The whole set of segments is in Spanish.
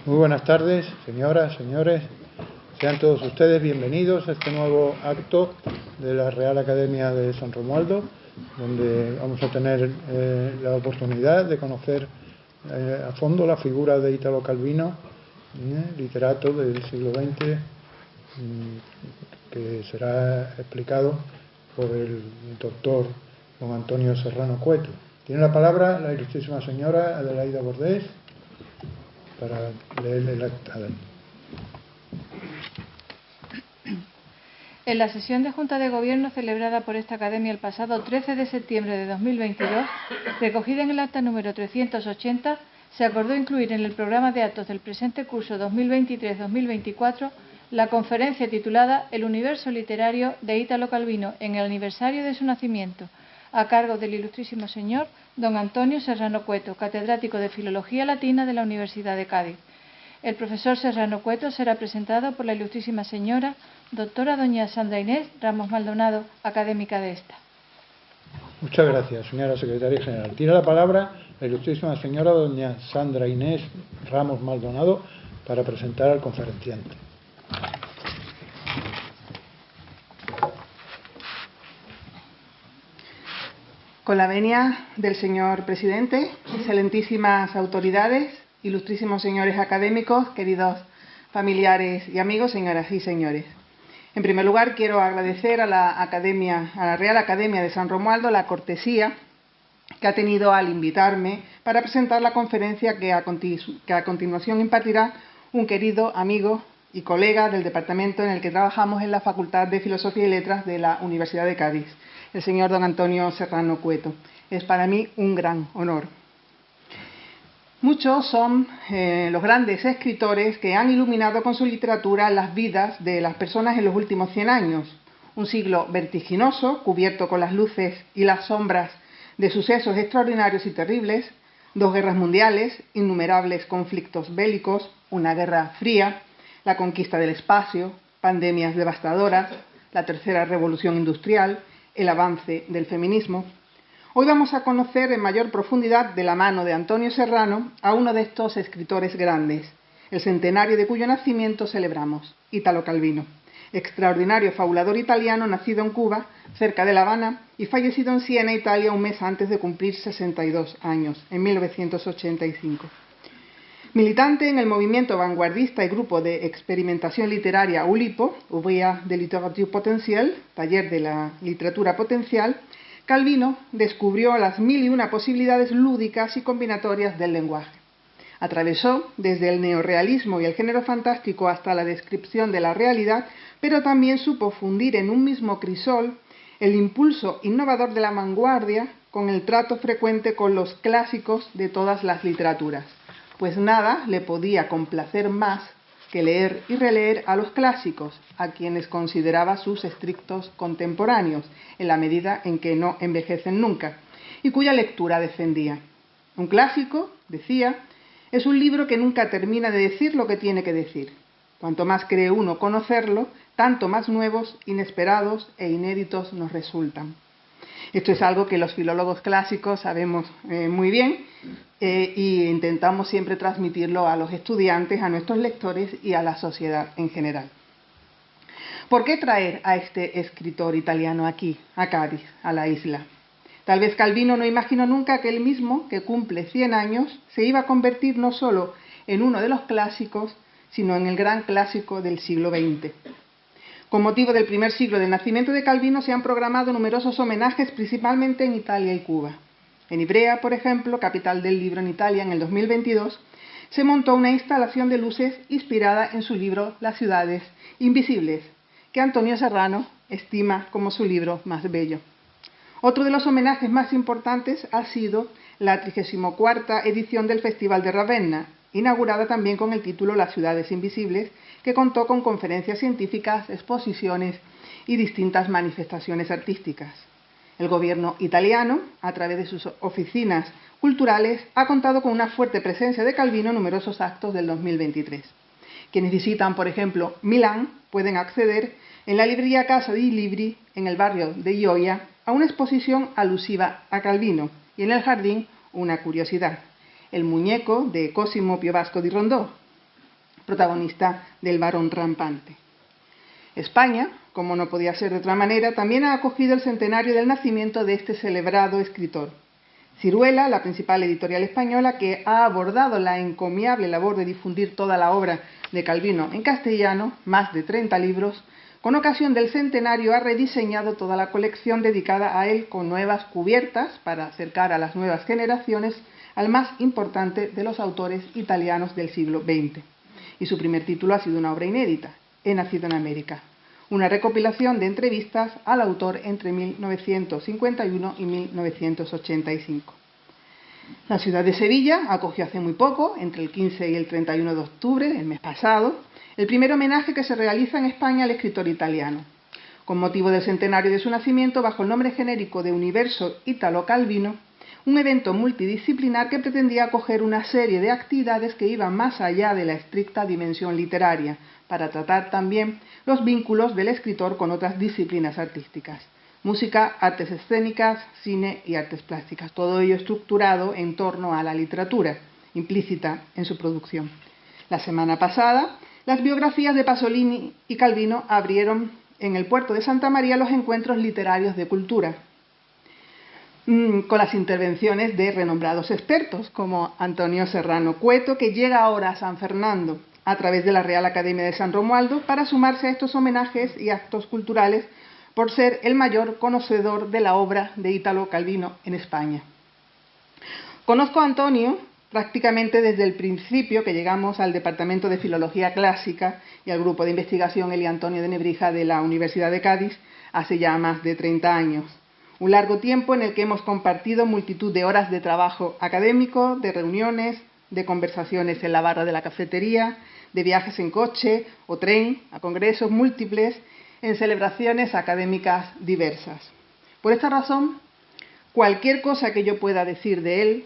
Muy buenas tardes, señoras, señores. Sean todos ustedes bienvenidos a este nuevo acto de la Real Academia de San Romualdo, donde vamos a tener la oportunidad de conocer a fondo la figura de Italo Calvino, literato del siglo XX, que será explicado por el doctor don Antonio Serrano Cueto. Tiene la palabra la ilustrísima señora Adelaida Bordés para leerle el acta. En la sesión de Junta de Gobierno celebrada por esta Academia el pasado 13 de septiembre de 2022, recogida en el acta número 380, se acordó incluir en el programa de actos del presente curso 2023-2024 la conferencia titulada El universo literario de Italo Calvino en el aniversario de su nacimiento, a cargo del ilustrísimo señor don Antonio Serrano Cueto, catedrático de Filología Latina de la Universidad de Cádiz. El profesor Serrano Cueto será presentado por la ilustrísima señora doctora doña Sandra Inés Ramos Maldonado, académica de esta. Muchas gracias, señora secretaria general. Tiene la palabra la ilustrísima señora doña Sandra Inés Ramos Maldonado para presentar al conferenciante. Con la venia del señor presidente, excelentísimas autoridades, ilustrísimos señores académicos, queridos familiares y amigos, señoras y señores. En primer lugar, quiero agradecer a la Real Academia de San Romualdo la cortesía que ha tenido al invitarme para presentar la conferencia que a continuación impartirá un querido amigo y colega del departamento en el que trabajamos en la Facultad de Filosofía y Letras de la Universidad de Cádiz, el señor don Antonio Serrano Cueto. Es para mí un gran honor. Muchos son los grandes escritores que han iluminado con su literatura las vidas de las personas en los últimos 100 años. Un siglo vertiginoso, cubierto con las luces y las sombras de sucesos extraordinarios y terribles, 2 guerras mundiales, innumerables conflictos bélicos, una guerra fría, la conquista del espacio, pandemias devastadoras, la tercera revolución industrial, el avance del feminismo. Hoy vamos a conocer en mayor profundidad, de la mano de Antonio Serrano, a uno de estos escritores grandes, el centenario de cuyo nacimiento celebramos, Italo Calvino, extraordinario fabulador italiano nacido en Cuba, cerca de La Habana, y fallecido en Siena, Italia, un mes antes de cumplir 62 años, en 1985. Militante en el movimiento vanguardista y grupo de experimentación literaria ULIPO, Ouvrier de Littérature Potentielle, taller de la literatura potencial, Calvino descubrió las 1001 posibilidades lúdicas y combinatorias del lenguaje. Atravesó desde el neorrealismo y el género fantástico hasta la descripción de la realidad, pero también supo fundir en un mismo crisol el impulso innovador de la vanguardia con el trato frecuente con los clásicos de todas las literaturas, pues nada le podía complacer más que leer y releer a los clásicos, a quienes consideraba sus estrictos contemporáneos, en la medida en que no envejecen nunca, y cuya lectura defendía. Un clásico, decía, es un libro que nunca termina de decir lo que tiene que decir. Cuanto más cree uno conocerlo, tanto más nuevos, inesperados e inéditos nos resultan. Esto es algo que los filólogos clásicos sabemos muy bien y intentamos siempre transmitirlo a los estudiantes, a nuestros lectores y a la sociedad en general. ¿Por qué traer a este escritor italiano aquí, a Cádiz, a la isla? Tal vez Calvino no imaginó nunca que él mismo, que cumple 100 años, se iba a convertir no solo en uno de los clásicos, sino en el gran clásico del siglo XX. Con motivo del primer siglo del nacimiento de Calvino se han programado numerosos homenajes, principalmente en Italia y Cuba. En Ivrea, por ejemplo, capital del libro en Italia, en el 2022, se montó una instalación de luces inspirada en su libro Las ciudades invisibles, que Antonio Serrano estima como su libro más bello. Otro de los homenajes más importantes ha sido la 34ª edición del Festival de Ravenna, inaugurada también con el título Las ciudades invisibles, que contó con conferencias científicas, exposiciones y distintas manifestaciones artísticas. El gobierno italiano, a través de sus oficinas culturales, ha contado con una fuerte presencia de Calvino en numerosos actos del 2023. Quienes visitan, por ejemplo, Milán, pueden acceder en la librería Casa dei Libri, en el barrio de Gioia, a una exposición alusiva a Calvino, y en el jardín una curiosidad: el muñeco de Cosimo Pio Vasco di Rondó, protagonista del Barón Rampante. España, como no podía ser de otra manera, también ha acogido el centenario del nacimiento de este celebrado escritor. Ciruela, la principal editorial española, que ha abordado la encomiable labor de difundir toda la obra de Calvino en castellano, más de 30 libros, con ocasión del centenario ha rediseñado toda la colección dedicada a él con nuevas cubiertas para acercar a las nuevas generaciones al más importante de los autores italianos del siglo XX. Y su primer título ha sido una obra inédita: He nacido en América, una recopilación de entrevistas al autor entre 1951 y 1985. La ciudad de Sevilla acogió hace muy poco, entre el 15 y el 31 de octubre, el mes pasado, el primer homenaje que se realiza en España al escritor italiano. Con motivo del centenario de su nacimiento, bajo el nombre genérico de Universo Italo Calvino, un evento multidisciplinar que pretendía acoger una serie de actividades que iban más allá de la estricta dimensión literaria, para tratar también los vínculos del escritor con otras disciplinas artísticas: música, artes escénicas, cine y artes plásticas. Todo ello estructurado en torno a la literatura, implícita en su producción. La semana pasada, las biografías de Pasolini y Calvino abrieron en el puerto de Santa María los encuentros literarios de cultura, con las intervenciones de renombrados expertos como Antonio Serrano Cueto, que llega ahora a San Fernando a través de la Real Academia de San Romualdo para sumarse a estos homenajes y actos culturales por ser el mayor conocedor de la obra de Italo Calvino en España. Conozco a Antonio prácticamente desde el principio que llegamos al Departamento de Filología Clásica y al grupo de investigación Eli Antonio de Nebrija de la Universidad de Cádiz hace ya más de 30 años. Un largo tiempo en el que hemos compartido multitud de horas de trabajo académico, de reuniones, de conversaciones en la barra de la cafetería, de viajes en coche o tren a congresos múltiples, en celebraciones académicas diversas. Por esta razón, cualquier cosa que yo pueda decir de él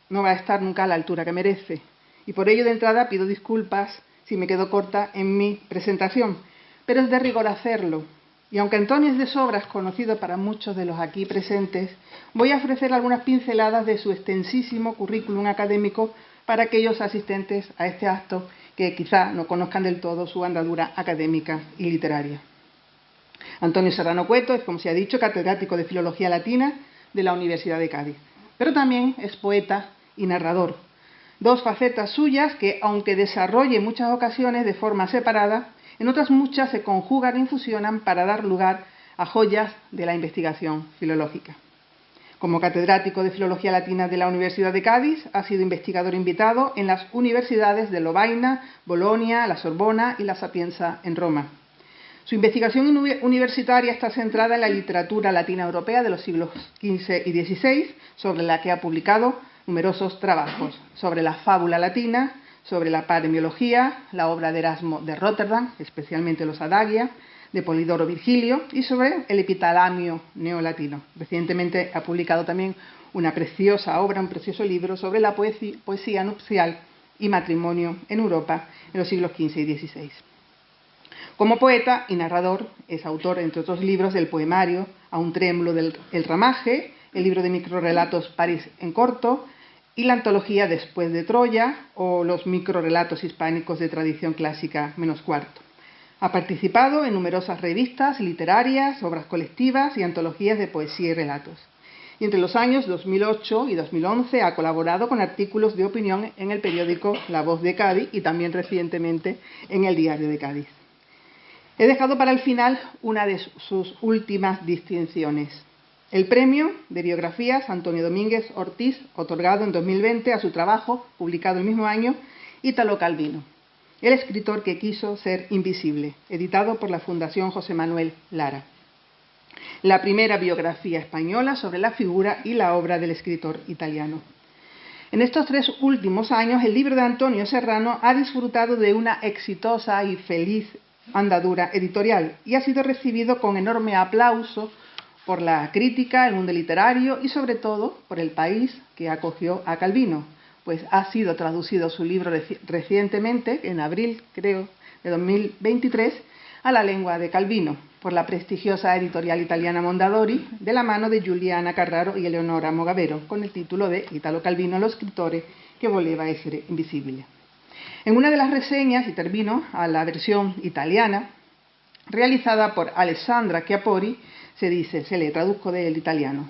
no va a estar nunca a la altura que merece. Y por ello, de entrada, pido disculpas si me quedo corta en mi presentación, pero es de rigor hacerlo. Y aunque Antonio es de sobras conocido para muchos de los aquí presentes, voy a ofrecer algunas pinceladas de su extensísimo currículum académico para aquellos asistentes a este acto que quizá no conozcan del todo su andadura académica y literaria. Antonio Serrano Cueto es, como se ha dicho, catedrático de Filología Latina de la Universidad de Cádiz, pero también es poeta y narrador, dos facetas suyas que, aunque desarrolle en muchas ocasiones de forma separada, en otras muchas se conjugan y fusionan para dar lugar a joyas de la investigación filológica. Como catedrático de Filología Latina de la Universidad de Cádiz, ha sido investigador invitado en las universidades de Lovaina, Bolonia, la Sorbona y la Sapienza en Roma. Su investigación universitaria está centrada en la literatura latina europea de los siglos XV y XVI, sobre la que ha publicado numerosos trabajos, sobre la fábula latina, sobre la paremiología, la obra de Erasmo de Rotterdam, especialmente los Adagia, de Polidoro Virgilio, y sobre el epitalamio neolatino. Recientemente ha publicado también una preciosa obra, un precioso libro sobre la poesía nupcial y matrimonio en Europa en los siglos XV y XVI. Como poeta y narrador, es autor, entre otros libros, del poemario A un trémulo del ramaje, el libro de microrrelatos París en corto, y la antología Después de Troya, o los microrrelatos hispánicos de tradición clásica menos cuarto. Ha participado en numerosas revistas literarias, obras colectivas y antologías de poesía y relatos. Y entre los años 2008 y 2011 ha colaborado con artículos de opinión en el periódico La Voz de Cádiz y también recientemente en el Diario de Cádiz. He dejado para el final una de sus últimas distinciones: el premio de biografías Antonio Domínguez Ortiz, otorgado en 2020 a su trabajo, publicado el mismo año, Italo Calvino, el escritor que quiso ser invisible, editado por la Fundación José Manuel Lara. La primera biografía española sobre la figura y la obra del escritor italiano. En estos 3 últimos años, el libro de Antonio Serrano ha disfrutado de una exitosa y feliz andadura editorial y ha sido recibido con enorme aplauso por la crítica, el mundo literario y sobre todo por el país que acogió a Calvino, pues ha sido traducido su libro recientemente, en abril creo de 2023, a la lengua de Calvino. por la prestigiosa editorial italiana Mondadori, de la mano de Giuliana Carraro y Eleonora Mogavero, con el título de Italo Calvino, lo scrittore che voleva essere invisibile. En una de las reseñas, y termino, a la versión italiana, realizada por Alessandra Chiapori, se dice, se le traduzco del italiano: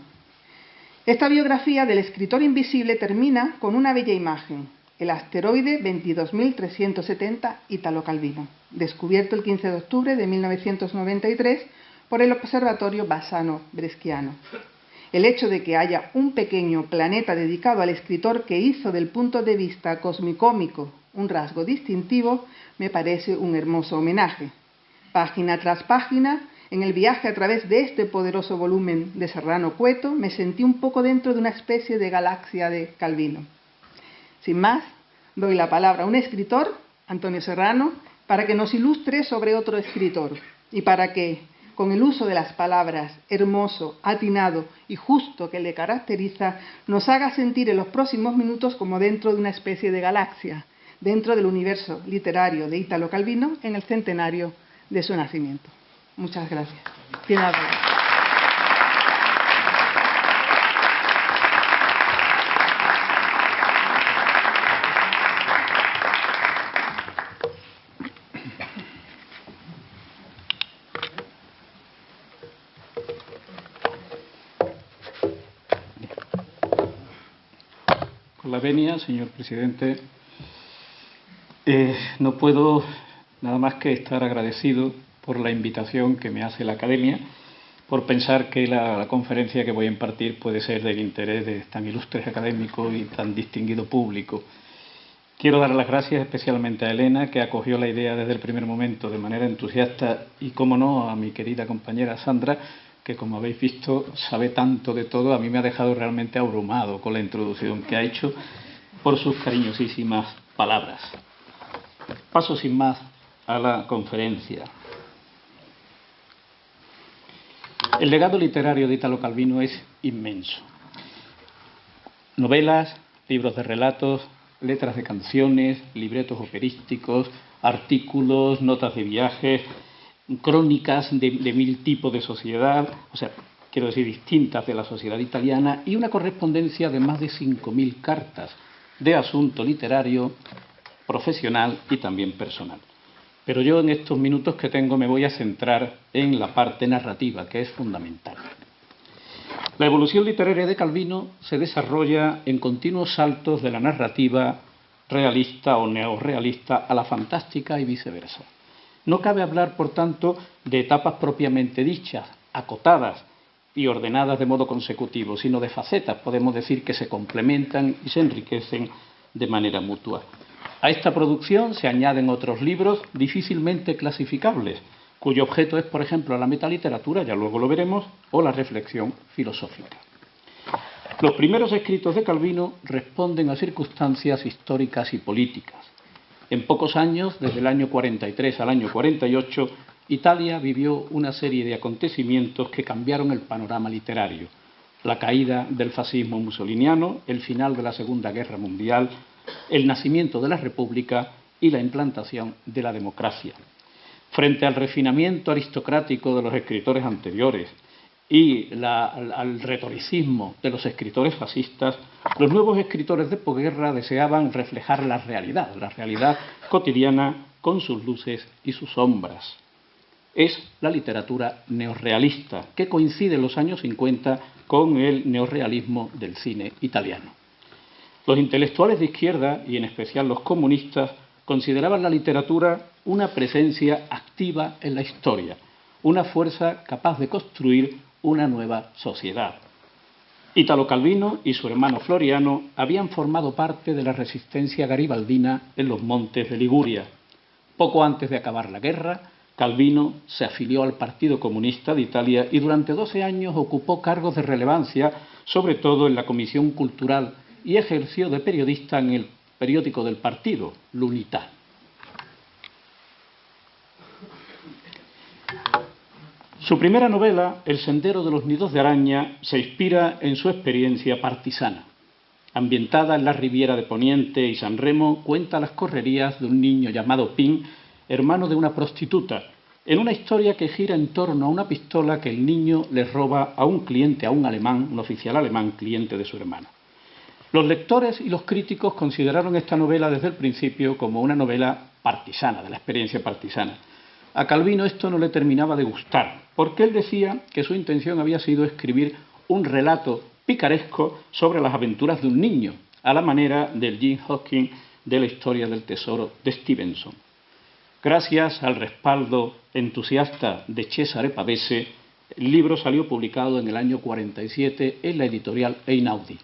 esta biografía del escritor invisible termina con una bella imagen, el asteroide 22.370 Italo Calvino, descubierto el 15 de octubre de 1993 por el Observatorio Bassano Bresciano. El hecho de que haya un pequeño planeta dedicado al escritor que hizo del punto de vista cosmicómico un rasgo distintivo me parece un hermoso homenaje. Página tras página, en el viaje a través de este poderoso volumen de Serrano Cueto, me sentí un poco dentro de una especie de galaxia de Calvino. Sin más, doy la palabra a un escritor, Antonio Serrano, para que nos ilustre sobre otro escritor y para que, con el uso de las palabras hermoso, atinado y justo que le caracteriza, nos haga sentir en los próximos minutos como dentro de una especie de galaxia, dentro del universo literario de Italo Calvino en el centenario de su nacimiento. Muchas gracias. Tiene la palabra. Con la venia, señor presidente, no puedo nada más que estar agradecido por la invitación que me hace la Academia, por pensar que la conferencia que voy a impartir puede ser del interés de tan ilustres académicos y tan distinguido público. Quiero dar las gracias especialmente a Elena, que acogió la idea desde el primer momento de manera entusiasta, y, como no, a mi querida compañera Sandra, que, como habéis visto, sabe tanto de todo. A mí me ha dejado realmente abrumado con la introducción que ha hecho por sus cariñosísimas palabras. Paso sin más a la conferencia. El legado literario de Italo Calvino es inmenso. Novelas, libros de relatos, letras de canciones, libretos operísticos, artículos, notas de viajes, crónicas de mil tipos de sociedad, o sea, quiero decir, distintas de la sociedad italiana, y una correspondencia de más de 5.000 cartas de asunto literario, profesional y también personal. Pero yo en estos minutos que tengo me voy a centrar en la parte narrativa, que es fundamental. La evolución literaria de Calvino se desarrolla en continuos saltos de la narrativa realista o neorrealista a la fantástica y viceversa. No cabe hablar, por tanto, de etapas propiamente dichas, acotadas y ordenadas de modo consecutivo, sino de facetas, podemos decir, que se complementan y se enriquecen de manera mutua. A esta producción se añaden otros libros difícilmente clasificables, cuyo objeto es, por ejemplo, la metaliteratura, ya luego lo veremos, o la reflexión filosófica. Los primeros escritos de Calvino responden a circunstancias históricas y políticas. En pocos años, desde el año 43 al año 48, Italia vivió una serie de acontecimientos que cambiaron el panorama literario: la caída del fascismo mussoliniano, el final de la Segunda Guerra Mundial, el nacimiento de la República y la implantación de la democracia. Frente al refinamiento aristocrático de los escritores anteriores y al retoricismo de los escritores fascistas, los nuevos escritores de posguerra deseaban reflejar la realidad cotidiana con sus luces y sus sombras. Es la literatura neorrealista, que coincide en los años 50 con el neorrealismo del cine italiano. Los intelectuales de izquierda, y en especial los comunistas, consideraban la literatura una presencia activa en la historia, una fuerza capaz de construir una nueva sociedad. Italo Calvino y su hermano Floriano habían formado parte de la resistencia garibaldina en los montes de Liguria. Poco antes de acabar la guerra, Calvino se afilió al Partido Comunista de Italia y durante 12 años ocupó cargos de relevancia, sobre todo en la Comisión Cultural, y ejerció de periodista en el periódico del partido, l'Unità. Su primera novela, El sendero de los nidos de araña, se inspira en su experiencia partisana. Ambientada en la Riviera de Poniente y San Remo, cuenta las correrías de un niño llamado Pin, hermano de una prostituta, en una historia que gira en torno a una pistola que el niño le roba a un cliente, a un alemán, un oficial alemán, cliente de su hermano. Los lectores y los críticos consideraron esta novela desde el principio como una novela partisana, de la experiencia partisana. A Calvino esto no le terminaba de gustar, porque él decía que su intención había sido escribir un relato picaresco sobre las aventuras de un niño, a la manera del Jim Hawkins de la historia del tesoro de Stevenson. Gracias al respaldo entusiasta de Cesare Pavese, el libro salió publicado en el año 47 en la editorial Einaudi.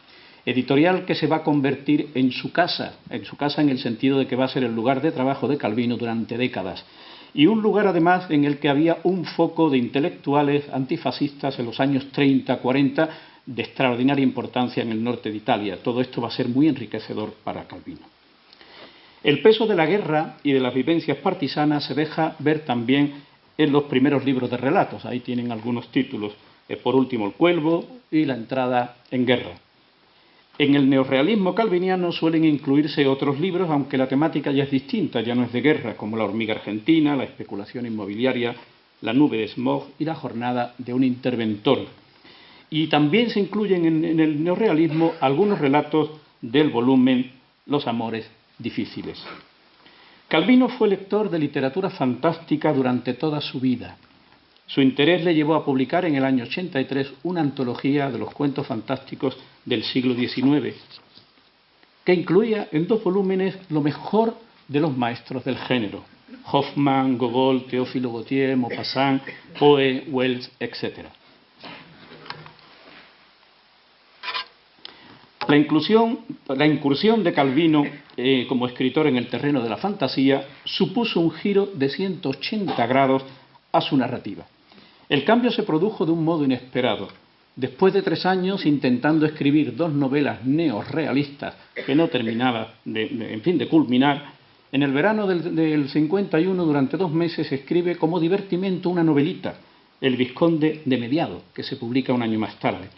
Editorial que se va a convertir en su casa en el sentido de que va a ser el lugar de trabajo de Calvino durante décadas, y un lugar además en el que había un foco de intelectuales antifascistas en los años 30-40 de extraordinaria importancia en el norte de Italia. Todo esto va a ser muy enriquecedor para Calvino. El peso de la guerra y de las vivencias partisanas se deja ver también en los primeros libros de relatos. Ahí tienen algunos títulos. Por último, El Cuervo y La entrada en guerra. En el neorrealismo calviniano suelen incluirse otros libros, aunque la temática ya es distinta, ya no es de guerra, como La hormiga argentina, La especulación inmobiliaria, La nube de smog y La jornada de un interventor. Y también se incluyen en el neorrealismo algunos relatos del volumen Los amores difíciles. Calvino fue lector de literatura fantástica durante toda su vida. Su interés le llevó a publicar en el año 83 una antología de los cuentos fantásticos del siglo XIX, que incluía en 2 volúmenes lo mejor de los maestros del género: Hoffmann, Gogol, Théophile Gautier, Maupassant, Poe, Wells, etc. La incursión de Calvino como escritor en el terreno de la fantasía supuso un giro de 180 grados a su narrativa. El cambio se produjo de un modo inesperado. Después de 3 años intentando escribir 2 novelas neorrealistas que no terminaba de culminar, en el verano del 51, durante 2 meses, escribe como divertimento una novelita, El Vizconde de Mediado, que se publica un año más tarde.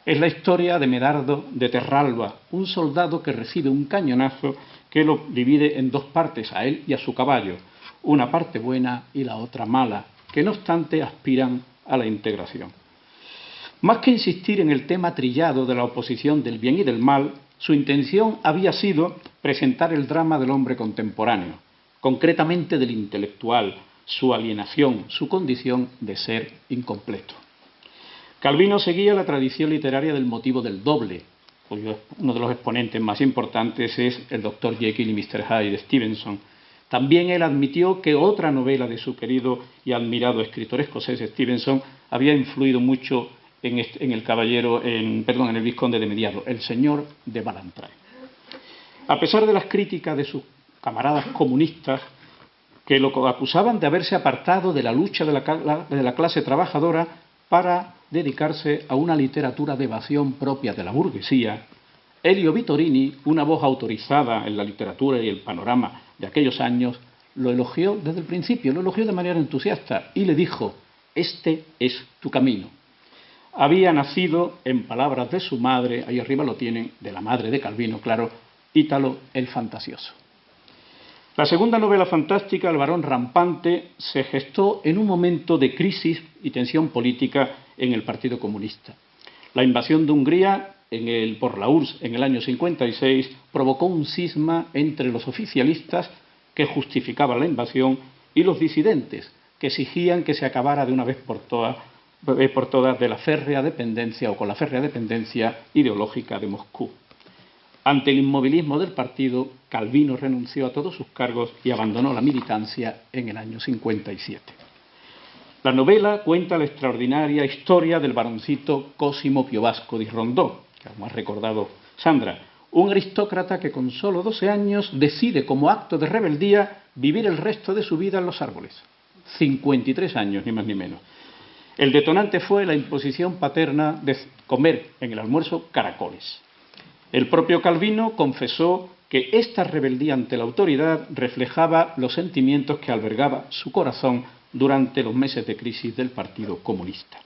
Es la historia de Medardo de Terralba, un soldado que recibe un cañonazo que lo divide en 2 partes, a él y a su caballo, una parte buena y la otra mala, que no obstante aspiran a la integración. Más que insistir en el tema trillado de la oposición del bien y del mal, su intención había sido presentar el drama del hombre contemporáneo, concretamente del intelectual, su alienación, su condición de ser incompleto. Calvino seguía la tradición literaria del motivo del doble, cuyo uno de los exponentes más importantes es el Dr. Jekyll y Mr. Hyde de Stevenson. También él admitió que otra novela de su querido y admirado escritor escocés Stevenson había influido mucho en el Vizconde de Mediado, El señor de Ballantrae. A pesar de las críticas de sus camaradas comunistas, que lo acusaban de haberse apartado de la lucha de la clase trabajadora para dedicarse a una literatura de evasión propia de la burguesía, Elio Vittorini, una voz autorizada en la literatura y el panorama de aquellos años, lo elogió desde el principio, lo elogió de manera entusiasta y le dijo: este es tu camino. Había nacido, en palabras de su madre, ahí arriba lo tienen, de la madre de Calvino, claro, Ítalo el fantasioso. La segunda novela fantástica, El varón rampante, se gestó en un momento de crisis y tensión política en el Partido Comunista. La invasión de Hungría por la URSS en el año 56 provocó un cisma entre los oficialistas, que justificaban la invasión, y los disidentes, que exigían que se acabara de una vez por todas de la férrea dependencia o con la férrea dependencia ideológica de Moscú. Ante el inmovilismo del partido, Calvino renunció a todos sus cargos y abandonó la militancia en el año 57. La novela cuenta la extraordinaria historia del baroncito Cosimo Piovasco di Rondò, que como ha recordado Sandra, un aristócrata que con solo 12 años decide, como acto de rebeldía, vivir el resto de su vida en los árboles. 53 años, ni más ni menos. El detonante fue la imposición paterna de comer en el almuerzo caracoles. El propio Calvino confesó que esta rebeldía ante la autoridad reflejaba los sentimientos que albergaba su corazón durante los meses de crisis del Partido Comunista.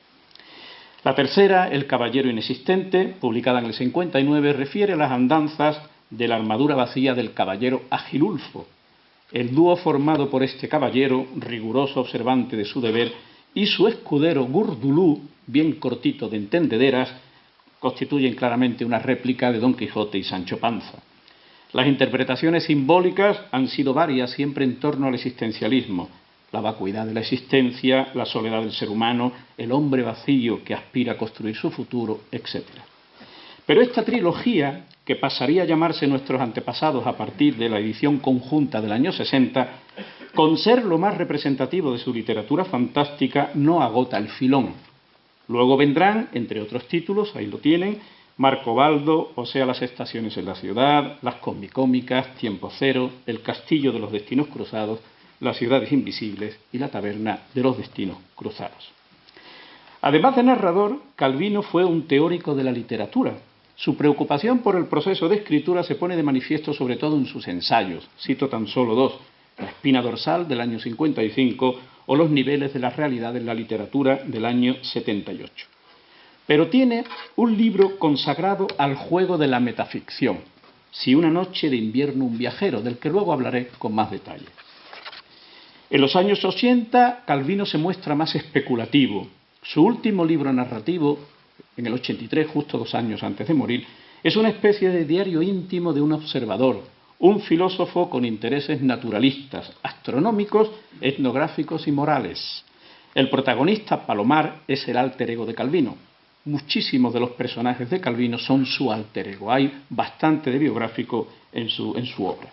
La tercera, El caballero inexistente, publicada en el 59, refiere a las andanzas de la armadura vacía del caballero Agilulfo, el dúo formado por este caballero, riguroso observante de su deber, y su escudero Gurdulú, bien cortito de entendederas, constituyen claramente una réplica de Don Quijote y Sancho Panza. Las interpretaciones simbólicas han sido varias, siempre en torno al existencialismo, la vacuidad de la existencia, la soledad del ser humano, el hombre vacío que aspira a construir su futuro, etc. Pero esta trilogía, que pasaría a llamarse Nuestros antepasados a partir de la edición conjunta del año 60, con ser lo más representativo de su literatura fantástica, no agota el filón. Luego vendrán, entre otros títulos, ahí lo tienen, Marco Baldo, o sea, Las estaciones en la ciudad, Las comicómicas, Tiempo cero, El castillo de los destinos cruzados, Las ciudades invisibles y La taberna de los destinos cruzados. Además de narrador, Calvino fue un teórico de la literatura. Su preocupación por el proceso de escritura se pone de manifiesto sobre todo en sus ensayos. Cito tan solo dos: La espina dorsal, del año 55, o Los niveles de la realidad en la literatura, del año 78. Pero tiene un libro consagrado al juego de la metaficción, Si una noche de invierno un viajero, del que luego hablaré con más detalle. En los años 80, Calvino se muestra más especulativo. Su último libro narrativo, en el 83, justo 2 años antes de morir, es una especie de diario íntimo de un observador, un filósofo con intereses naturalistas, astronómicos, etnográficos y morales. El protagonista, Palomar, es el alter ego de Calvino. Muchísimos de los personajes de Calvino son su alter ego. Hay bastante de biográfico en su obra.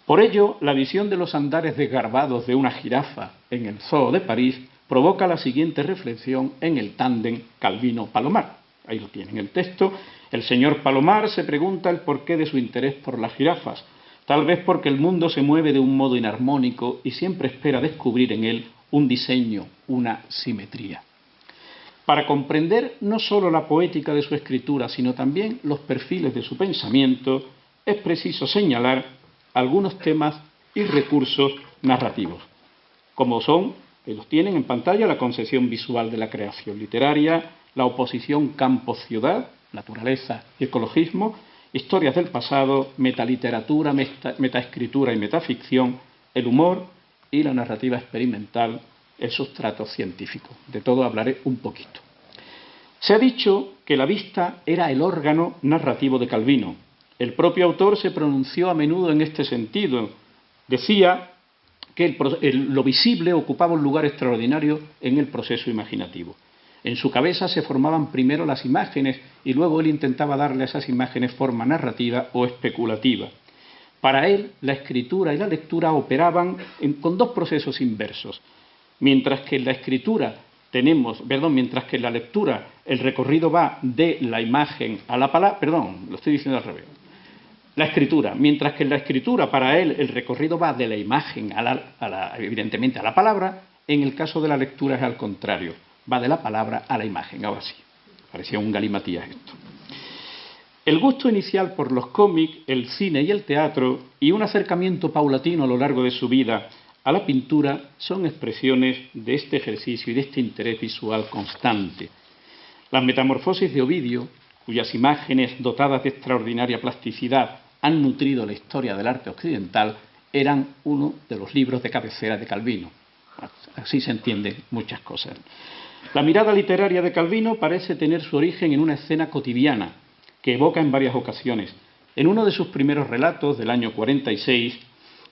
Por ello, la visión de los andares desgarbados de una jirafa en el Zoo de París provoca la siguiente reflexión en el tándem Calvino-Palomar. Ahí lo tienen el texto. El señor Palomar se pregunta el porqué de su interés por las jirafas, tal vez porque el mundo se mueve de un modo inarmónico y siempre espera descubrir en él un diseño, una simetría. Para comprender no solo la poética de su escritura, sino también los perfiles de su pensamiento, es preciso señalar algunos temas y recursos narrativos, como son, que los tienen en pantalla, la concepción visual de la creación literaria, la oposición campo-ciudad, naturaleza y ecologismo, historias del pasado, metaliteratura, metaescritura y metaficción, el humor y la narrativa experimental, el sustrato científico. De todo hablaré un poquito. Se ha dicho que la vista era el órgano narrativo de Calvino. El propio autor se pronunció a menudo en este sentido. Decía que lo visible ocupaba un lugar extraordinario en el proceso imaginativo. En su cabeza se formaban primero las imágenes y luego él intentaba darle a esas imágenes forma narrativa o especulativa. Para él, la escritura y la lectura operaban con dos procesos inversos. Mientras que en la lectura el recorrido va de la imagen a la palabra, lo estoy diciendo al revés. Mientras que en la escritura para él el recorrido va de la imagen evidentemente a la palabra, en el caso de la lectura es al contrario, va de la palabra a la imagen. Ahora sí, parecía un galimatías esto. El gusto inicial por los cómics, el cine y el teatro, y un acercamiento paulatino a lo largo de su vida a la pintura, son expresiones de este ejercicio y de este interés visual constante. Las Metamorfosis de Ovidio, cuyas imágenes dotadas de extraordinaria plasticidad han nutrido la historia del arte occidental, eran uno de los libros de cabecera de Calvino. Así se entienden muchas cosas. La mirada literaria de Calvino parece tener su origen en una escena cotidiana que evoca en varias ocasiones. En uno de sus primeros relatos, del año 46,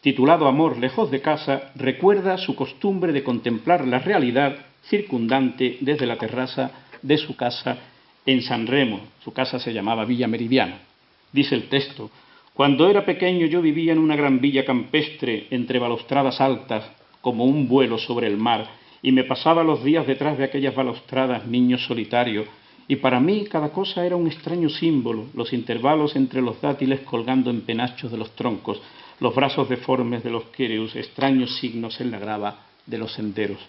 titulado Amor lejos de casa, recuerda su costumbre de contemplar la realidad circundante desde la terraza de su casa en San Remo. Su casa se llamaba Villa Meridiana. Dice el texto: cuando era pequeño yo vivía en una gran villa campestre entre balaustradas altas, como un vuelo sobre el mar, y me pasaba los días detrás de aquellas balaustradas, niño solitario, y para mí cada cosa era un extraño símbolo, los intervalos entre los dátiles colgando en penachos de los troncos, los brazos deformes de los quereus, extraños signos en la grava de los senderos.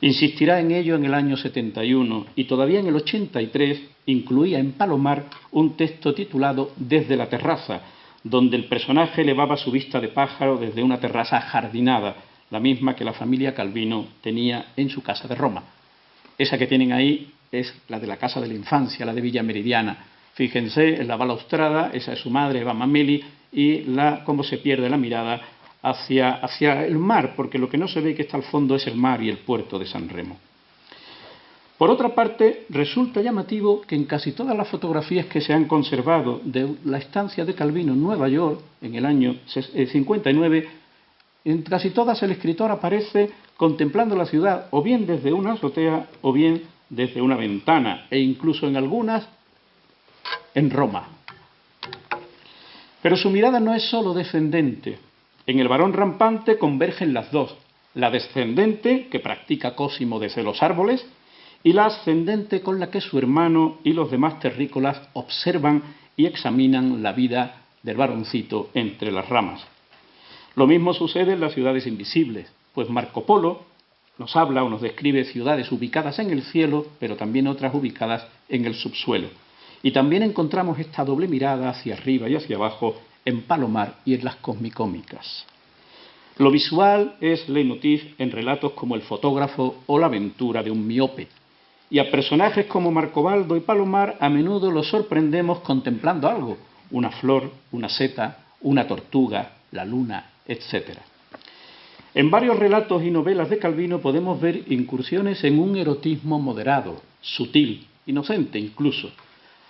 Insistirá en ello en el año 71 y todavía en el 83 incluía en Palomar un texto titulado Desde la terraza, donde el personaje elevaba su vista de pájaro desde una terraza ajardinada, la misma que la familia Calvino tenía en su casa de Roma. Esa que tienen ahí es la de la casa de la infancia, la de Villa Meridiana. Fíjense en la balaustrada, esa es su madre, Eva Mameli, y cómo se pierde la mirada hacia el mar, porque lo que no se ve que está al fondo es el mar y el puerto de San Remo. Por otra parte, resulta llamativo que en casi todas las fotografías que se han conservado de la estancia de Calvino en Nueva York, en el año 59, en casi todas el escritor aparece contemplando la ciudad, o bien desde una azotea, o bien desde una ventana, e incluso en algunas en Roma. Pero su mirada no es solo descendente. En el varón rampante convergen las dos, la descendente, que practica Cosimo desde los árboles, y la ascendente con la que su hermano y los demás terrícolas observan y examinan la vida del varoncito entre las ramas. Lo mismo sucede en las ciudades invisibles, pues Marco Polo nos habla o nos describe ciudades ubicadas en el cielo, pero también otras ubicadas en el subsuelo. Y también encontramos esta doble mirada hacia arriba y hacia abajo en Palomar y en las Cosmicómicas. Lo visual es leitmotiv en relatos como El fotógrafo o La aventura de un miope. Y a personajes como Marcobaldo y Palomar a menudo los sorprendemos contemplando algo, una flor, una seta, una tortuga, la luna, etc. En varios relatos y novelas de Calvino podemos ver incursiones en un erotismo moderado, sutil, inocente incluso.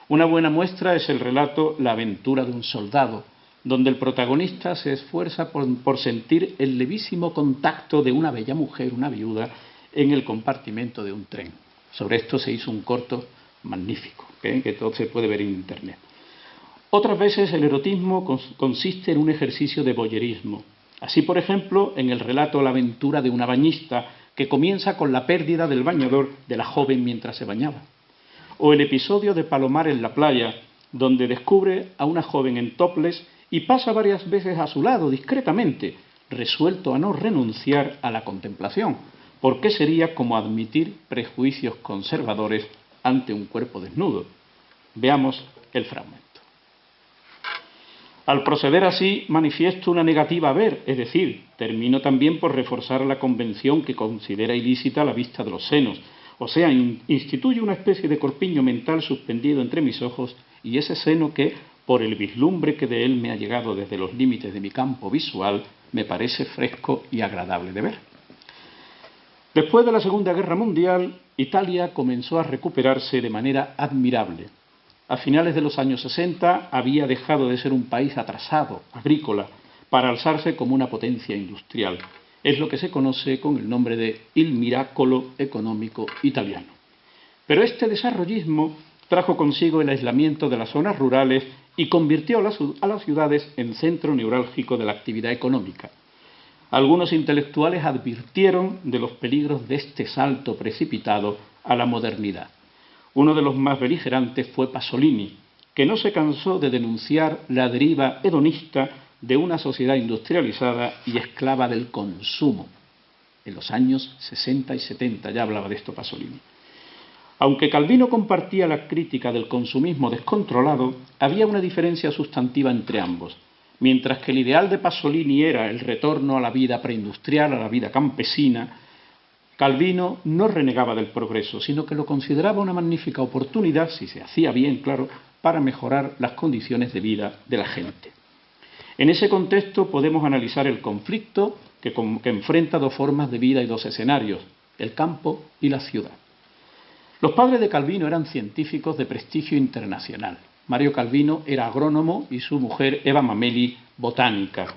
Una buena muestra es el relato La aventura de un soldado, donde el protagonista se esfuerza por sentir el levísimo contacto de una bella mujer, una viuda, en el compartimento de un tren. Sobre esto se hizo un corto magnífico, que todo se puede ver en Internet. Otras veces el erotismo consiste en un ejercicio de voyerismo. Así, por ejemplo, en el relato La aventura de una bañista, que comienza con la pérdida del bañador de la joven mientras se bañaba. O el episodio de Palomar en la playa, donde descubre a una joven en topless y pasa varias veces a su lado discretamente, resuelto a no renunciar a la contemplación, porque sería como admitir prejuicios conservadores ante un cuerpo desnudo. Veamos el fragmento. Al proceder así, manifiesto una negativa a ver, es decir, termino también por reforzar la convención que considera ilícita la vista de los senos, o sea, instituye una especie de corpiño mental suspendido entre mis ojos y ese seno que, por el vislumbre que de él me ha llegado desde los límites de mi campo visual, me parece fresco y agradable de ver. Después de la Segunda Guerra Mundial, Italia comenzó a recuperarse de manera admirable. A finales de los años 60 había dejado de ser un país atrasado, agrícola, para alzarse como una potencia industrial. Es lo que se conoce con el nombre de il miracolo económico italiano. Pero este desarrollismo trajo consigo el aislamiento de las zonas rurales y convirtió a las ciudades en centro neurálgico de la actividad económica. Algunos intelectuales advirtieron de los peligros de este salto precipitado a la modernidad. Uno de los más beligerantes fue Pasolini, que no se cansó de denunciar la deriva hedonista de una sociedad industrializada y esclava del consumo. En los años 60 y 70 ya hablaba de esto Pasolini. Aunque Calvino compartía la crítica del consumismo descontrolado, había una diferencia sustantiva entre ambos. Mientras que el ideal de Pasolini era el retorno a la vida preindustrial, a la vida campesina, Calvino no renegaba del progreso, sino que lo consideraba una magnífica oportunidad, si se hacía bien, claro, para mejorar las condiciones de vida de la gente. En ese contexto podemos analizar el conflicto que enfrenta dos formas de vida y dos escenarios, el campo y la ciudad. Los padres de Calvino eran científicos de prestigio internacional. Mario Calvino era agrónomo y su mujer, Eva Mameli, botánica.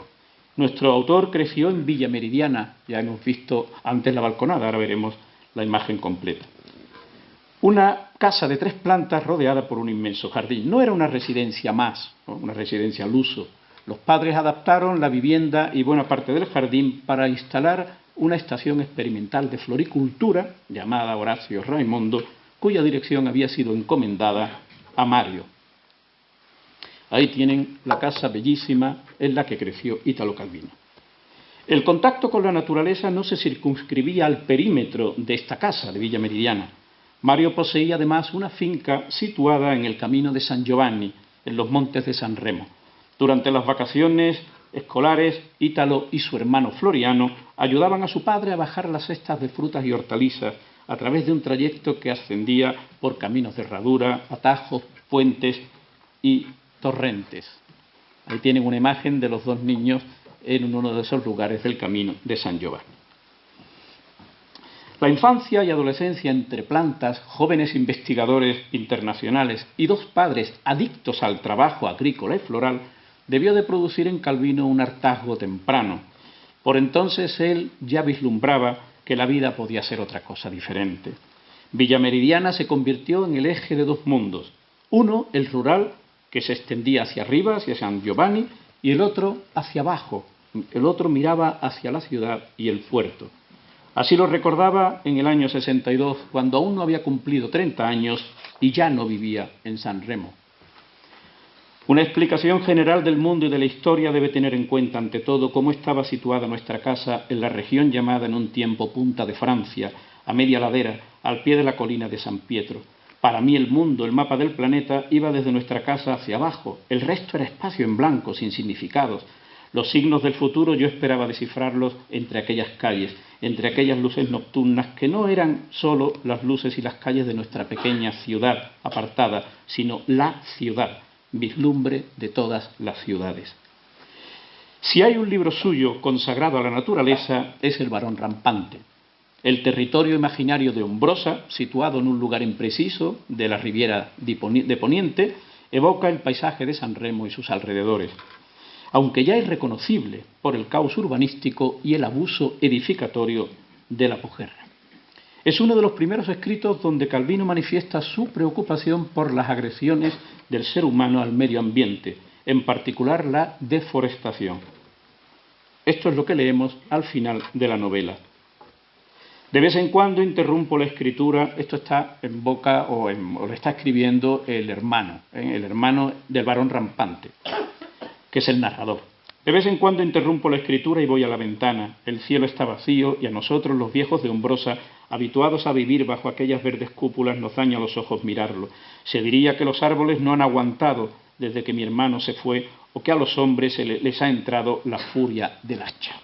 Nuestro autor creció en Villa Meridiana, ya hemos visto antes la balconada, ahora veremos la imagen completa. Una casa de 3 plantas rodeada por un inmenso jardín. No era una residencia más, ¿no? Una residencia al uso. Los padres adaptaron la vivienda y buena parte del jardín para instalar una estación experimental de floricultura llamada Horacio Raimondo, cuya dirección había sido encomendada a Mario. Ahí tienen la casa bellísima en la que creció Italo Calvino. El contacto con la naturaleza no se circunscribía al perímetro de esta casa de Villa Meridiana. Mario poseía además una finca situada en el camino de San Giovanni, en los montes de San Remo. Durante las vacaciones escolares, Ítalo y su hermano Floriano ayudaban a su padre a bajar las cestas de frutas y hortalizas a través de un trayecto que ascendía por caminos de herradura, atajos, puentes y torrentes. Ahí tienen una imagen de los dos niños en uno de esos lugares del camino de San Giovanni. La infancia y adolescencia entre plantas, jóvenes investigadores internacionales y dos padres adictos al trabajo agrícola y floral debió de producir en Calvino un hartazgo temprano. Por entonces él ya vislumbraba que la vida podía ser otra cosa diferente. Villa Meridiana se convirtió en el eje de dos mundos. Uno, el rural, que se extendía hacia arriba, hacia San Giovanni, y el otro hacia abajo. El otro miraba hacia la ciudad y el puerto. Así lo recordaba en el año 62, cuando aún no había cumplido 30 años y ya no vivía en San Remo. Una explicación general del mundo y de la historia debe tener en cuenta, ante todo, cómo estaba situada nuestra casa en la región llamada en un tiempo Punta de Francia, a media ladera, al pie de la colina de San Pietro. Para mí el mundo, el mapa del planeta, iba desde nuestra casa hacia abajo. El resto era espacio en blanco, sin significados. Los signos del futuro yo esperaba descifrarlos entre aquellas calles, entre aquellas luces nocturnas que no eran solo las luces y las calles de nuestra pequeña ciudad apartada, sino la ciudad, vislumbre de todas las ciudades. Si hay un libro suyo consagrado a la naturaleza, es El varón rampante. El territorio imaginario de Umbrosa, situado en un lugar impreciso de la Riviera de Poniente, evoca el paisaje de San Remo y sus alrededores, aunque ya es reconocible por el caos urbanístico y el abuso edificatorio de la posguerra. Es uno de los primeros escritos donde Calvino manifiesta su preocupación por las agresiones del ser humano al medio ambiente, en particular la deforestación. Esto es lo que leemos al final de la novela. De vez en cuando interrumpo la escritura, esto está en boca o lo está escribiendo el hermano del varón rampante, que es el narrador. De vez en cuando interrumpo la escritura y voy a la ventana. El cielo está vacío y a nosotros, los viejos de Umbrosa, habituados a vivir bajo aquellas verdes cúpulas, nos daña a los ojos mirarlo. Se diría que los árboles no han aguantado desde que mi hermano se fue, o que a los hombres les ha entrado la furia del hacha.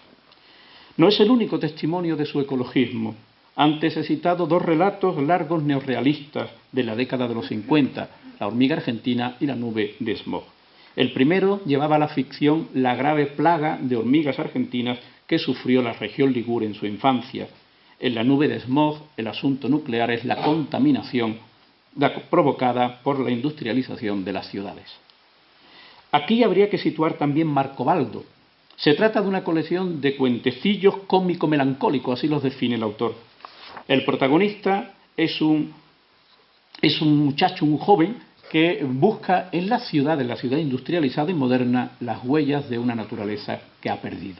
No es el único testimonio de su ecologismo. Antes he citado dos relatos largos neorrealistas de la década de los 50, La hormiga argentina y La nube de smog. El primero llevaba a la ficción la grave plaga de hormigas argentinas que sufrió la región Ligure en su infancia. En La nube de smog, el asunto nuclear es la contaminación provocada por la industrialización de las ciudades. Aquí habría que situar también Marcobaldo. Se trata de una colección de cuentecillos cómico-melancólicos, así los define el autor. El protagonista es un muchacho, un joven, que busca en la ciudad industrializada y moderna, las huellas de una naturaleza que ha perdido.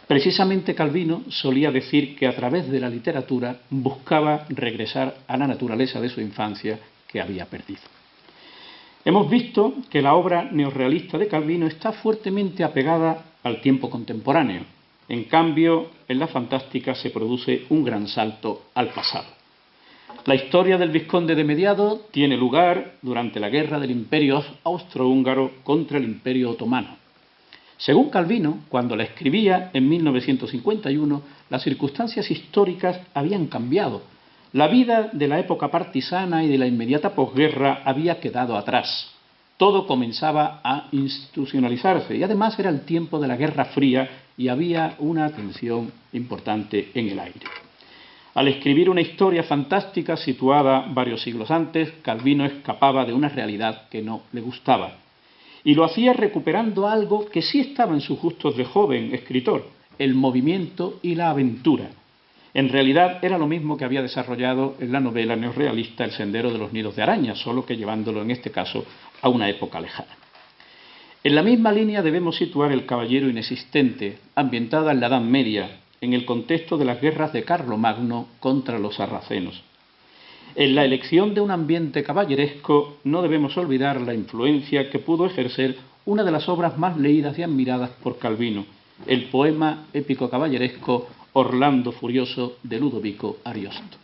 Precisamente Calvino solía decir que a través de la literatura buscaba regresar a la naturaleza de su infancia que había perdido. Hemos visto que la obra neorrealista de Calvino está fuertemente apegada al tiempo contemporáneo. En cambio, en la fantástica se produce un gran salto al pasado. La historia del vizconde de Mediado tiene lugar durante la guerra del Imperio austrohúngaro contra el Imperio otomano. Según Calvino, cuando la escribía en 1951, las circunstancias históricas habían cambiado. La vida de la época partisana y de la inmediata posguerra había quedado atrás. Todo comenzaba a institucionalizarse y además era el tiempo de la Guerra Fría y había una tensión importante en el aire. Al escribir una historia fantástica situada varios siglos antes, Calvino escapaba de una realidad que no le gustaba. Y lo hacía recuperando algo que sí estaba en sus gustos de joven escritor, el movimiento y la aventura. En realidad era lo mismo que había desarrollado en la novela neorrealista El sendero de los nidos de araña, solo que llevándolo en este caso a una época lejana. En la misma línea debemos situar El caballero inexistente, ambientada en la Edad Media, en el contexto de las guerras de Carlomagno contra los sarracenos. En la elección de un ambiente caballeresco no debemos olvidar la influencia que pudo ejercer una de las obras más leídas y admiradas por Calvino, el poema épico caballeresco Orlando Furioso de Ludovico Ariosto.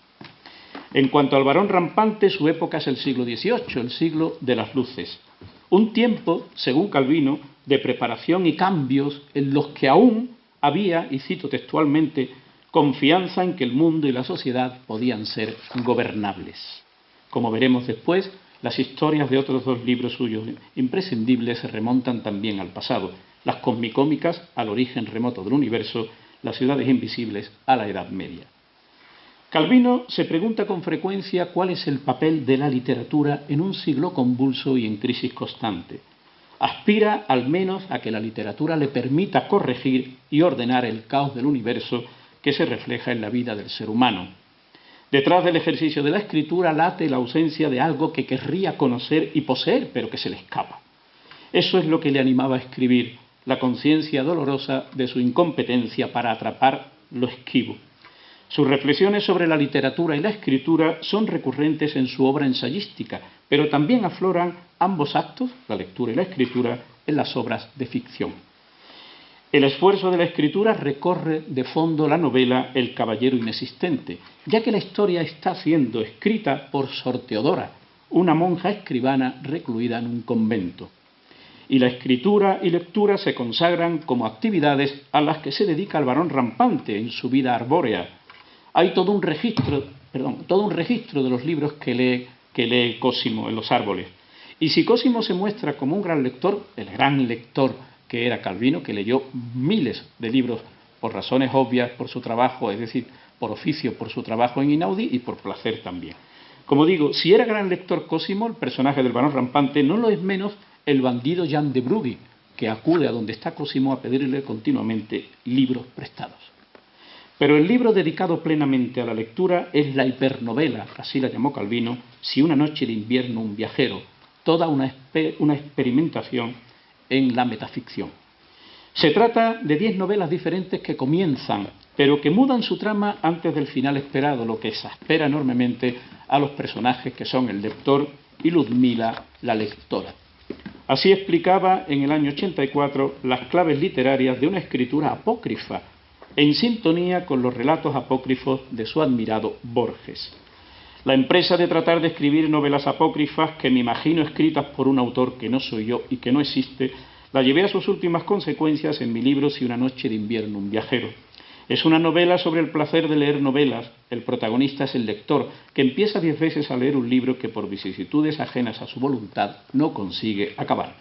En cuanto al varón rampante, su época es el siglo XVIII, el siglo de las luces. Un tiempo, según Calvino, de preparación y cambios en los que aún había, y cito textualmente, confianza en que el mundo y la sociedad podían ser gobernables. Como veremos después, las historias de otros dos libros suyos imprescindibles se remontan también al pasado. las cosmicómicas al origen remoto del universo, las ciudades invisibles a la Edad Media. Calvino se pregunta con frecuencia cuál es el papel de la literatura en un siglo convulso y en crisis constante. Aspira al menos a que la literatura le permita corregir y ordenar el caos del universo que se refleja en la vida del ser humano. Detrás del ejercicio de la escritura late la ausencia de algo que querría conocer y poseer, pero que se le escapa. Eso es lo que le animaba a escribir, la conciencia dolorosa de su incompetencia para atrapar lo esquivo. Sus reflexiones sobre la literatura y la escritura son recurrentes en su obra ensayística, pero también afloran ambos actos, la lectura y la escritura, en las obras de ficción. El esfuerzo de la escritura recorre de fondo la novela El caballero inexistente, ya que la historia está siendo escrita por Sor Teodora, una monja escribana recluida en un convento. Y la escritura y lectura se consagran como actividades a las que se dedica el varón rampante en su vida arbórea. Hay todo un registro de los libros que lee Cosimo en los árboles. Y si Cosimo se muestra como un gran lector, el gran lector que era Calvino, que leyó miles de libros por razones obvias, por su trabajo, es decir, por oficio, por su trabajo en Inaudi y por placer también. Como digo, si era gran lector Cosimo, el personaje del varón rampante, no lo es menos el bandido Jean de Brugge, que acude a donde está Cosimo a pedirle continuamente libros prestados. Pero el libro dedicado plenamente a la lectura es la hipernovela, así la llamó Calvino, Si una noche de invierno un viajero, toda una experimentación en la metaficción. Se trata de 10 novelas diferentes que comienzan, pero que mudan su trama antes del final esperado, lo que exaspera enormemente a los personajes que son el lector y Ludmila, la lectora. Así explicaba en el año 84 las claves literarias de una escritura apócrifa, en sintonía con los relatos apócrifos de su admirado Borges. La empresa de tratar de escribir novelas apócrifas, que me imagino escritas por un autor que no soy yo y que no existe, la llevé a sus últimas consecuencias en mi libro Si una noche de invierno un viajero. Es una novela sobre el placer de leer novelas. El protagonista es el lector, que empieza 10 veces a leer un libro que por vicisitudes ajenas a su voluntad no consigue acabar.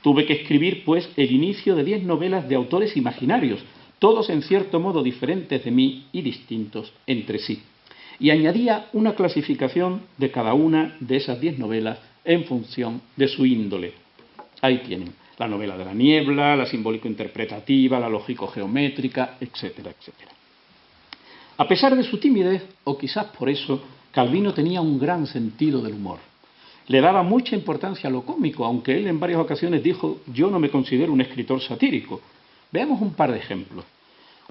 Tuve que escribir, pues, el inicio de 10 novelas de autores imaginarios, todos en cierto modo diferentes de mí y distintos entre sí. Y añadía una clasificación de cada una de esas 10 novelas en función de su índole. Ahí tienen la novela de la niebla, la simbólico-interpretativa, la lógico-geométrica, etcétera, etcétera. A pesar de su timidez, o quizás por eso, Calvino tenía un gran sentido del humor. Le daba mucha importancia a lo cómico, aunque él en varias ocasiones dijo: yo no me considero un escritor satírico. Veamos un par de ejemplos.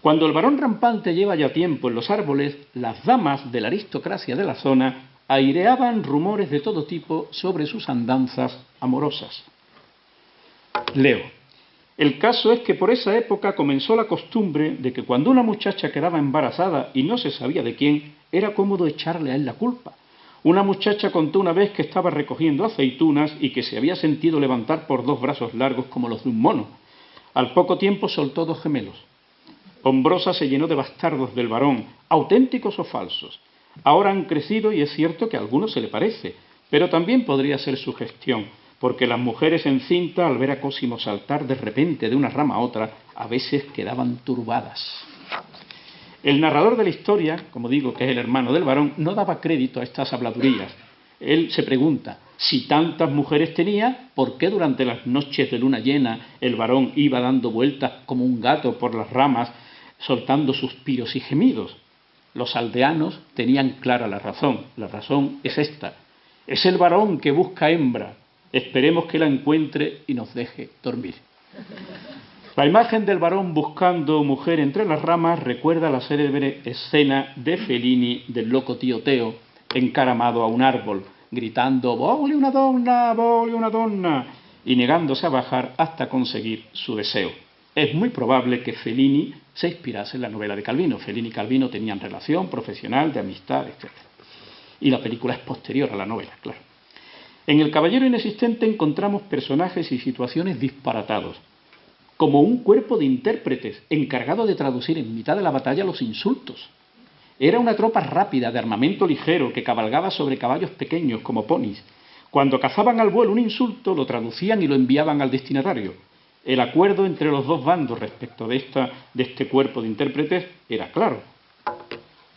Cuando el varón rampante lleva ya tiempo en los árboles, las damas de la aristocracia de la zona aireaban rumores de todo tipo sobre sus andanzas amorosas. Leo. El caso es que por esa época comenzó la costumbre de que cuando una muchacha quedaba embarazada y no se sabía de quién, era cómodo echarle a él la culpa. Una muchacha contó una vez que estaba recogiendo aceitunas y que se había sentido levantar por 2 brazos largos como los de un mono. Al poco tiempo soltó 2 gemelos. Hombrosa se llenó de bastardos del varón, auténticos o falsos. Ahora han crecido y es cierto que a algunos se le parece, pero también podría ser su gestión, porque las mujeres encintas, al ver a Cosimo saltar de repente de una rama a otra, a veces quedaban turbadas. El narrador de la historia, como digo que es el hermano del varón, no daba crédito a estas habladurías. Él se pregunta: si tantas mujeres tenía, ¿por qué durante las noches de luna llena el varón iba dando vueltas como un gato por las ramas, soltando suspiros y gemidos? Los aldeanos tenían clara la razón. La razón es esta: es el varón que busca hembra. Esperemos que la encuentre y nos deje dormir. La imagen del varón buscando mujer entre las ramas recuerda la célebre escena de Fellini del loco tío Teo, encaramado a un árbol, gritando «¡Vole una donna!», y negándose a bajar hasta conseguir su deseo. Es muy probable que Fellini se inspirase en la novela de Calvino. Fellini y Calvino tenían relación profesional, de amistad, etc. Y la película es posterior a la novela, claro. En El caballero inexistente encontramos personajes y situaciones disparatados, como un cuerpo de intérpretes encargado de traducir en mitad de la batalla los insultos. Era una tropa rápida, de armamento ligero, que cabalgaba sobre caballos pequeños como ponis. Cuando cazaban al vuelo un insulto, lo traducían y lo enviaban al destinatario. El acuerdo entre los dos bandos respecto de este cuerpo de intérpretes era claro.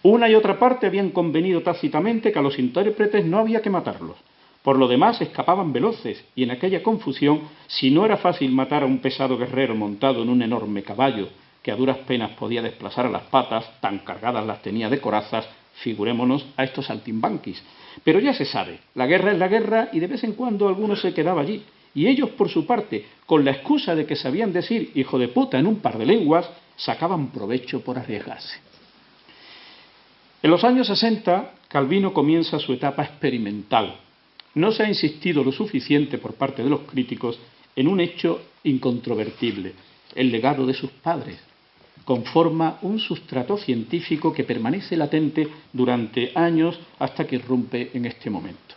Una y otra parte habían convenido tácitamente que a los intérpretes no había que matarlos. Por lo demás, escapaban veloces, y en aquella confusión, si no era fácil matar a un pesado guerrero montado en un enorme caballo, que a duras penas podía desplazar a las patas, tan cargadas las tenía de corazas, figurémonos a estos saltimbanquis. Pero ya se sabe, la guerra es la guerra, y de vez en cuando alguno se quedaba allí. Y ellos, por su parte, con la excusa de que sabían decir hijo de puta en un par de lenguas, sacaban provecho por arriesgarse. En los años 60, Calvino comienza su etapa experimental. No se ha insistido lo suficiente por parte de los críticos en un hecho incontrovertible: el legado de sus padres. Conforma un sustrato científico que permanece latente durante años hasta que irrumpe en este momento.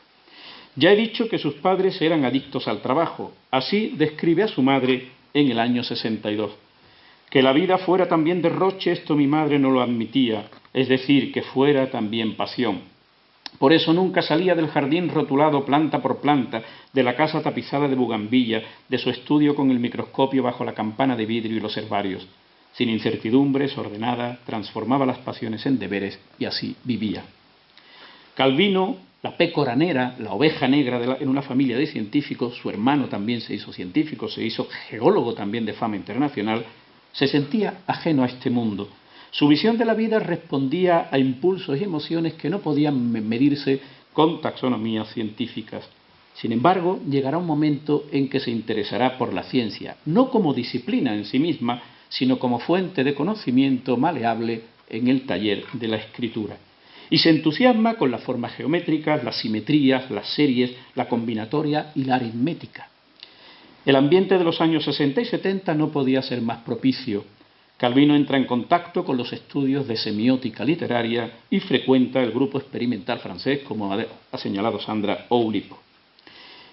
Ya he dicho que sus padres eran adictos al trabajo. Así describe a su madre en el año 62. Que la vida fuera también derroche, esto mi madre no lo admitía, es decir, que fuera también pasión. Por eso nunca salía del jardín rotulado planta por planta, de la casa tapizada de bugambilla, de su estudio con el microscopio bajo la campana de vidrio y los herbarios. Sin incertidumbres, ordenada, transformaba las pasiones en deberes y así vivía. Calvino, la pécora negra, la oveja negra en una familia de científicos, su hermano también se hizo científico, se hizo geólogo también de fama internacional, se sentía ajeno a este mundo. Su visión de la vida respondía a impulsos y emociones que no podían medirse con taxonomías científicas. Sin embargo, llegará un momento en que se interesará por la ciencia, no como disciplina en sí misma, sino como fuente de conocimiento maleable en el taller de la escritura. Y se entusiasma con las formas geométricas, las simetrías, las series, la combinatoria y la aritmética. El ambiente de los años 60 y 70 no podía ser más propicio. Calvino entra en contacto con los estudios de semiótica literaria y frecuenta el grupo experimental francés, como ha señalado Sandra, Oulipo.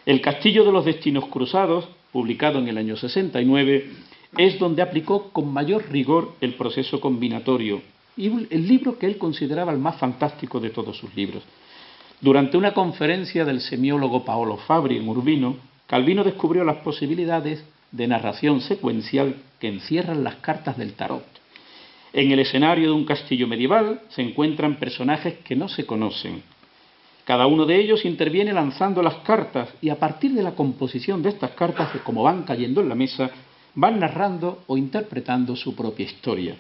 El Castillo de los Destinos Cruzados, publicado en el año 69, es donde aplicó con mayor rigor el proceso combinatorio, y el libro que él consideraba el más fantástico de todos sus libros. Durante una conferencia del semiólogo Paolo Fabri en Urbino, Calvino descubrió las posibilidades de narración secuencial que encierran las cartas del tarot. En el escenario de un castillo medieval se encuentran personajes que no se conocen. Cada uno de ellos interviene lanzando las cartas y a partir de la composición de estas cartas, de cómo van cayendo en la mesa, van narrando o interpretando su propia historia.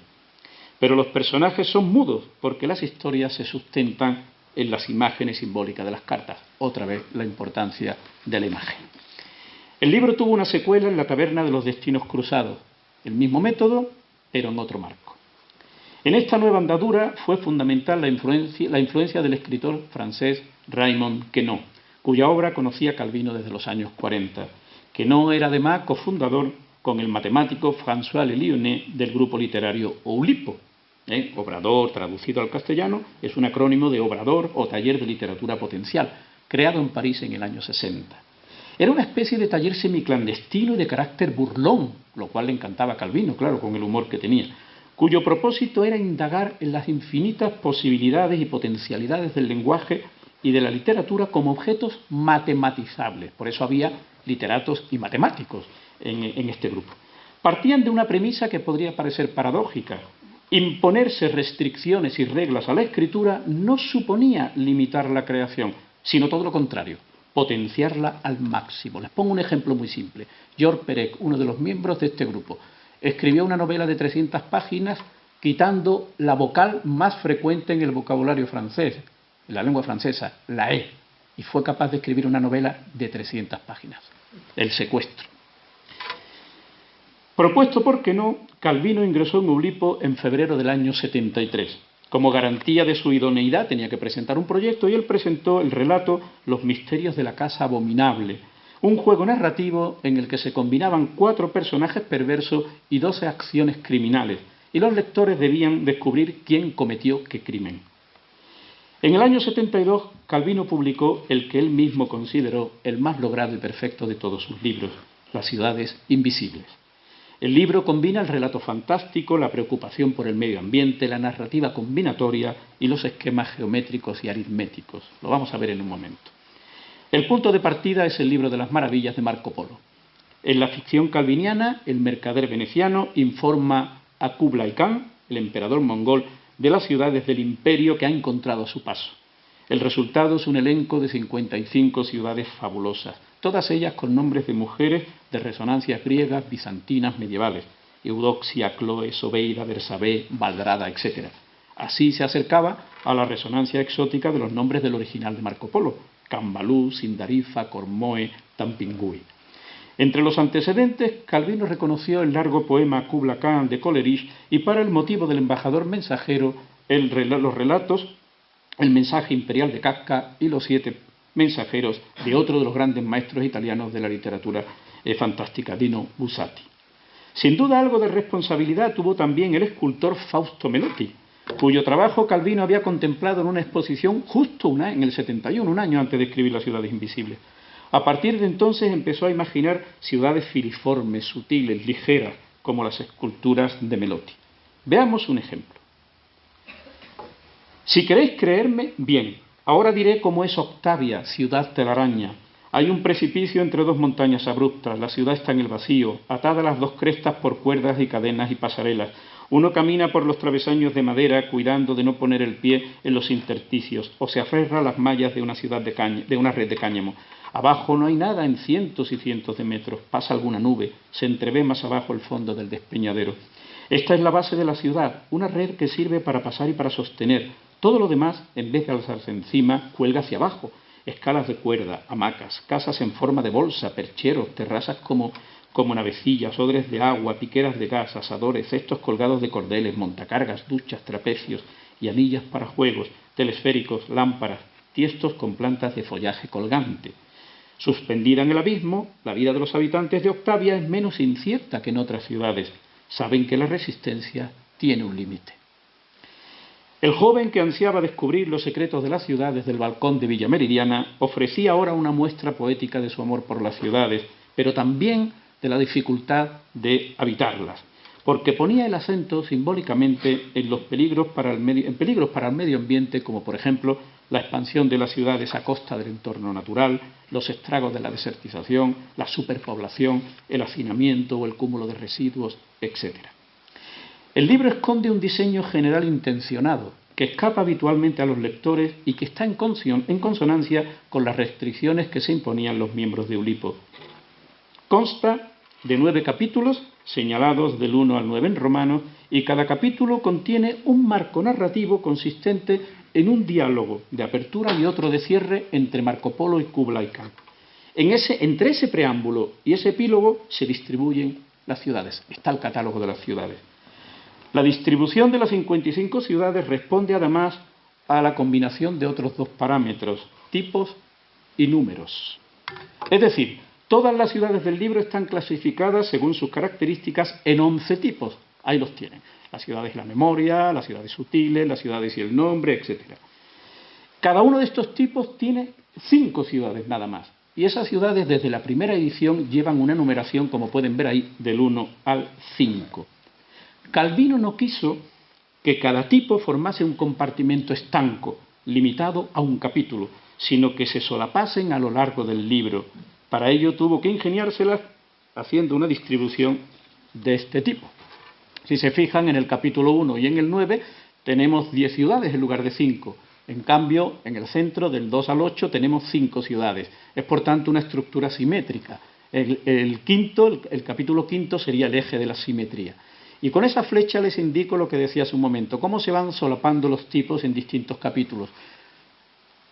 Pero los personajes son mudos porque las historias se sustentan en las imágenes simbólicas de las cartas. Otra vez la importancia de la imagen. El libro tuvo una secuela en La Taberna de los Destinos Cruzados, el mismo método, pero en otro marco. En esta nueva andadura fue fundamental la influencia del escritor francés Raymond Queneau, cuya obra conocía Calvino desde los años 40. Queneau era además cofundador con el matemático François Le Lyonnais del grupo literario Oulipo. Obrador, traducido al castellano, es un acrónimo de Obrador o Taller de Literatura Potencial, creado en París en el año 60. Era una especie de taller semiclandestino y de carácter burlón, lo cual le encantaba a Calvino, claro, con el humor que tenía, cuyo propósito era indagar en las infinitas posibilidades y potencialidades del lenguaje y de la literatura como objetos matematizables. Por eso había literatos y matemáticos en este grupo. Partían de una premisa que podría parecer paradójica. Imponerse restricciones y reglas a la escritura no suponía limitar la creación, sino todo lo contrario, potenciarla al máximo. Les pongo un ejemplo muy simple. Georges Perec, uno de los miembros de este grupo, escribió una novela de 300 páginas quitando la vocal más frecuente en el vocabulario francés, en la lengua francesa, la E, y fue capaz de escribir una novela de 300 páginas, El secuestro. Propuesto por Queneau, Calvino ingresó en Oulipo en febrero del año 73. Como garantía de su idoneidad tenía que presentar un proyecto y él presentó el relato Los misterios de la casa abominable, un juego narrativo en el que se combinaban 4 personajes perversos y 12 acciones criminales, y los lectores debían descubrir quién cometió qué crimen. En el año 72, Calvino publicó el que él mismo consideró el más logrado y perfecto de todos sus libros, Las ciudades invisibles. El libro combina el relato fantástico, la preocupación por el medio ambiente, la narrativa combinatoria y los esquemas geométricos y aritméticos. Lo vamos a ver en un momento. El punto de partida es el libro de las maravillas de Marco Polo. En la ficción calviniana, el mercader veneciano informa a Kublai Khan, el emperador mongol, de las ciudades del imperio que ha encontrado a su paso. El resultado es un elenco de 55 ciudades fabulosas, todas ellas con nombres de mujeres de resonancias griegas, bizantinas, medievales: Eudoxia, Cloe, Sobeida, Bersabé, Valdrada, etc. Así se acercaba a la resonancia exótica de los nombres del original de Marco Polo: Cambalú, Sindarifa, Cormoe, Tampingui. Entre los antecedentes, Calvino reconoció el largo poema Kubla Khan de Coleridge y, para el motivo del embajador mensajero, los relatos El mensaje imperial de Kafka y Los 7 mensajeros de otro de los grandes maestros italianos de la literatura fantástica, Dino Buzzati. Sin duda algo de responsabilidad tuvo también el escultor Fausto Melotti, cuyo trabajo Calvino había contemplado en una exposición justo en el 71, un año antes de escribir Las ciudades invisibles. A partir de entonces empezó a imaginar ciudades filiformes, sutiles, ligeras, como las esculturas de Melotti. Veamos un ejemplo. Si queréis creerme, bien, ahora diré cómo es Octavia, ciudad telaraña. Hay un precipicio entre dos montañas abruptas, la ciudad está en el vacío, atada a las dos crestas por cuerdas y cadenas y pasarelas. Uno camina por los travesaños de madera, cuidando de no poner el pie en los intersticios, o se aferra a las mallas de una red de cáñamo. Abajo no hay nada en cientos y cientos de metros, pasa alguna nube, se entrevé más abajo el fondo del despeñadero. Esta es la base de la ciudad, una red que sirve para pasar y para sostener. Todo lo demás, en vez de alzarse encima, cuelga hacia abajo. Escalas de cuerda, hamacas, casas en forma de bolsa, percheros, terrazas como navecillas, odres de agua, piqueras de gas, asadores, cestos colgados de cordeles, montacargas, duchas, trapecios y anillas para juegos, telesféricos, lámparas, tiestos con plantas de follaje colgante. Suspendida en el abismo, la vida de los habitantes de Octavia es menos incierta que en otras ciudades. Saben que la resistencia tiene un límite. El joven que ansiaba descubrir los secretos de las ciudades desde el balcón de Villa Meridiana ofrecía ahora una muestra poética de su amor por las ciudades, pero también de la dificultad de habitarlas, porque ponía el acento simbólicamente en los peligros para el medio ambiente, como por ejemplo la expansión de las ciudades a costa del entorno natural, los estragos de la desertización, la superpoblación, el hacinamiento o el cúmulo de residuos, etc. El libro esconde un diseño general intencionado, que escapa habitualmente a los lectores y que está en consonancia con las restricciones que se imponían los miembros de Oulipo. Consta de 9 capítulos, señalados del 1 al 9 en romano, y cada capítulo contiene un marco narrativo consistente en un diálogo de apertura y otro de cierre entre Marco Polo y Kublai Khan. Entre ese preámbulo y ese epílogo se distribuyen las ciudades. Está el catálogo de las ciudades. La distribución de las 55 ciudades responde además a la combinación de otros dos parámetros, tipos y números. Es decir, todas las ciudades del libro están clasificadas según sus características en 11 tipos. Ahí los tienen. Las ciudades y la memoria, las ciudades sutiles, las ciudades y el nombre, etc. Cada uno de estos tipos tiene 5 ciudades nada más. Y esas ciudades desde la primera edición llevan una numeración, como pueden ver ahí, del 1 al 5. Calvino no quiso que cada tipo formase un compartimento estanco, limitado a un capítulo, sino que se solapasen a lo largo del libro. Para ello tuvo que ingeniárselas haciendo una distribución de este tipo. Si se fijan, en el capítulo 1 y en el 9 tenemos 10 ciudades en lugar de 5. En cambio, en el centro, del 2 al 8, tenemos 5 ciudades. Es, por tanto, una estructura simétrica. El capítulo 5 sería el eje de la simetría. Y con esa flecha les indico lo que decía hace un momento, cómo se van solapando los tipos en distintos capítulos.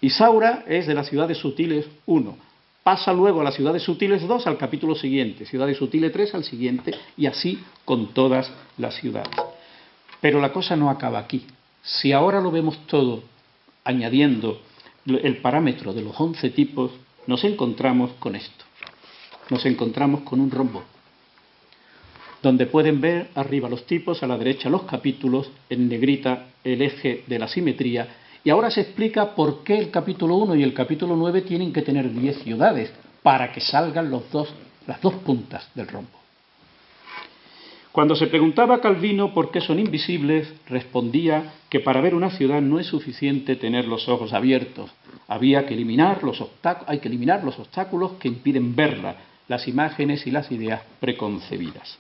Isaura es de las ciudades sutiles 1. Pasa luego a las ciudades sutiles 2 al capítulo siguiente, ciudades sutiles 3 al siguiente, y así con todas las ciudades. Pero la cosa no acaba aquí. Si ahora lo vemos todo añadiendo el parámetro de los 11 tipos, nos encontramos con esto. Nos encontramos con un rombo, donde pueden ver arriba los tipos, a la derecha los capítulos, en negrita el eje de la simetría. Y ahora se explica por qué el capítulo 1 y el capítulo 9 tienen que tener 10 ciudades, para que salgan las dos puntas del rombo. Cuando se preguntaba a Calvino por qué son invisibles, respondía que para ver una ciudad no es suficiente tener los ojos abiertos. Hay que eliminar los obstáculos que impiden verla. las imágenes y las ideas preconcebidas.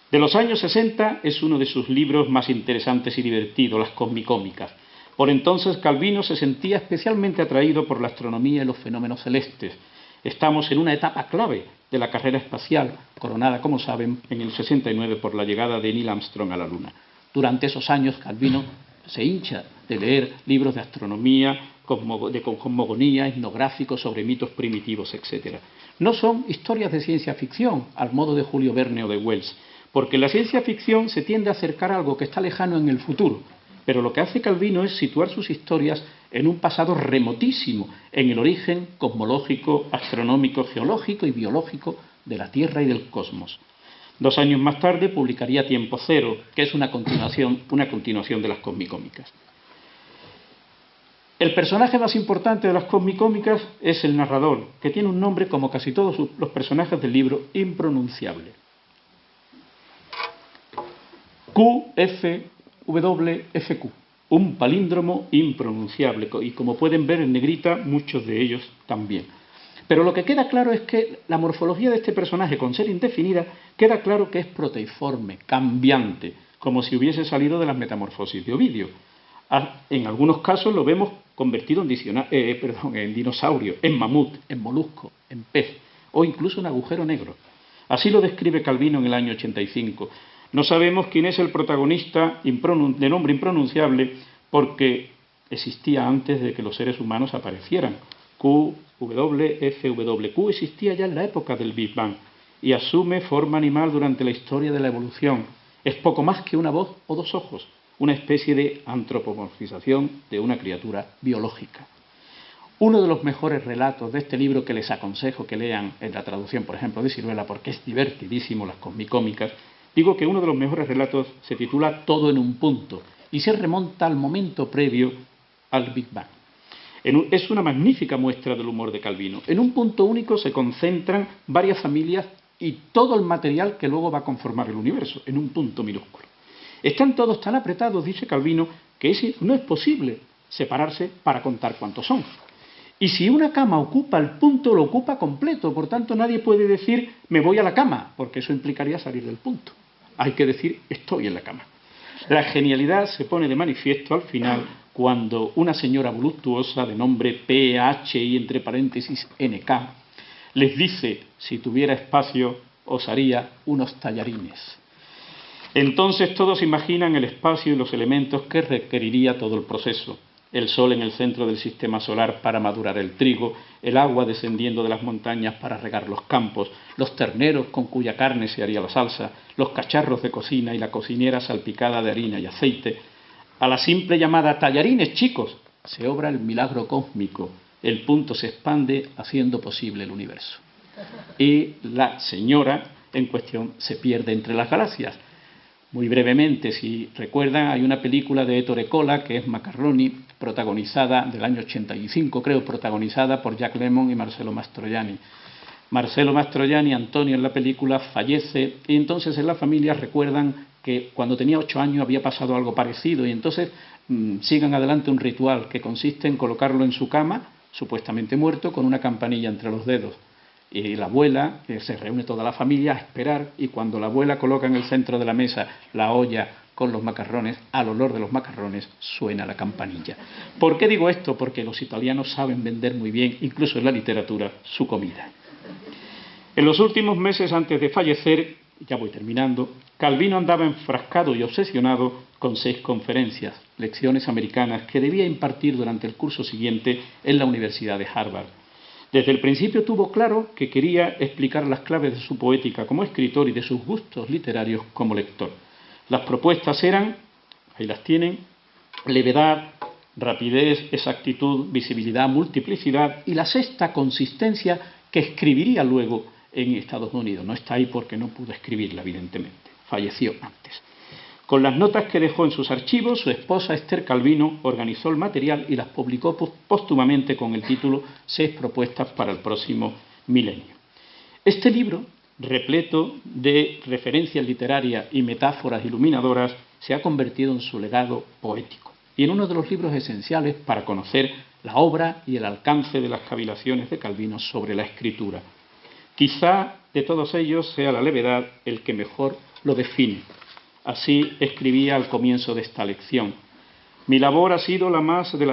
De los años 60 es uno de sus libros más interesantes y divertidos, Las Cosmicómicas. Por entonces Calvino se sentía especialmente atraído por la astronomía y los fenómenos celestes. Estamos en una etapa clave de la carrera espacial, coronada, como saben, en el 69 por la llegada de Neil Armstrong a la Luna. Durante esos años Calvino se hincha de leer libros de astronomía, de cosmogonía, etnográficos sobre mitos primitivos, etc. No son historias de ciencia ficción, al modo de Julio Verne o de Wells, porque la ciencia ficción se tiende a acercar a algo que está lejano en el futuro, pero lo que hace Calvino es situar sus historias en un pasado remotísimo, en el origen cosmológico, astronómico, geológico y biológico de la Tierra y del cosmos. 2 años más tarde publicaría Tiempo Cero, que es una continuación de las Cosmicómicas. El personaje más importante de las Cosmicómicas es el narrador, que tiene un nombre, como casi todos los personajes del libro, impronunciable. QFWFQ, un palíndromo impronunciable, y como pueden ver en negrita, muchos de ellos también. Pero lo que queda claro es que la morfología de este personaje, con ser indefinida, queda claro que es proteiforme, cambiante, como si hubiese salido de las metamorfosis de Ovidio. En algunos casos lo vemos convertido en dinosaurio, en mamut, en molusco, en pez o incluso en agujero negro. Así lo describe Calvino en el año 85. No sabemos quién es el protagonista de nombre impronunciable porque existía antes de que los seres humanos aparecieran. QWFWQ existía ya en la época del Big Bang y asume forma animal durante la historia de la evolución. Es poco más que una voz o 2 ojos, una especie de antropomorfización de una criatura biológica. Uno de los mejores relatos de este libro, que les aconsejo que lean en la traducción, por ejemplo, de Siruela, porque es divertidísimo, Las Cosmicómicas, digo que uno de los mejores relatos se titula Todo en un punto y se remonta al momento previo al Big Bang. Es una magnífica muestra del humor de Calvino. En un punto único se concentran varias familias y todo el material que luego va a conformar el universo, en un punto minúsculo. Están todos tan apretados, dice Calvino, que no es posible separarse para contar cuántos son. Y si una cama ocupa el punto, lo ocupa completo. Por tanto, nadie puede decir me voy a la cama, porque eso implicaría salir del punto. Hay que decir estoy en la cama. La genialidad se pone de manifiesto al final cuando una señora voluptuosa de nombre PHI entre paréntesis NK les dice, si tuviera espacio os haría unos tallarines. Entonces todos imaginan el espacio y los elementos que requeriría todo el proceso. El sol en el centro del sistema solar para madurar el trigo, el agua descendiendo de las montañas para regar los campos, los terneros con cuya carne se haría la salsa, los cacharros de cocina y la cocinera salpicada de harina y aceite. A la simple llamada tallarines, chicos, se obra el milagro cósmico. El punto se expande haciendo posible el universo. Y la señora en cuestión se pierde entre las galaxias. Muy brevemente, si recuerdan, hay una película de Ettore Cola que es Macarroni, protagonizada del año 85, creo, protagonizada por Jack Lemmon y Marcello Mastroianni. Marcello Mastroianni, Antonio, en la película fallece y entonces en la familia recuerdan que cuando tenía 8 años había pasado algo parecido y entonces sigan adelante un ritual que consiste en colocarlo en su cama, supuestamente muerto, con una campanilla entre los dedos. Y la abuela, que se reúne toda la familia a esperar, y cuando la abuela coloca en el centro de la mesa la olla con los macarrones, al olor de los macarrones suena la campanilla. ¿Por qué digo esto? Porque los italianos saben vender muy bien, incluso en la literatura, su comida. En los últimos meses antes de fallecer, ya voy terminando, Calvino andaba enfrascado y obsesionado con 6 conferencias, lecciones americanas, que debía impartir durante el curso siguiente en la Universidad de Harvard. Desde el principio tuvo claro que quería explicar las claves de su poética como escritor y de sus gustos literarios como lector. Las propuestas eran, ahí las tienen, levedad, rapidez, exactitud, visibilidad, multiplicidad y la 6ª, consistencia, que escribiría luego en Estados Unidos. No está ahí porque no pudo escribirla, evidentemente. Falleció antes. Con las notas que dejó en sus archivos, su esposa Esther Calvino organizó el material y las publicó póstumamente con el título 6 propuestas para el próximo milenio. Este libro, repleto de referencias literarias y metáforas iluminadoras, se ha convertido en su legado poético y en uno de los libros esenciales para conocer la obra y el alcance de las cavilaciones de Calvino sobre la escritura. Quizá de todos ellos sea la levedad el que mejor lo define. Así escribía al comienzo de esta lección. Mi labor ha consistido las más de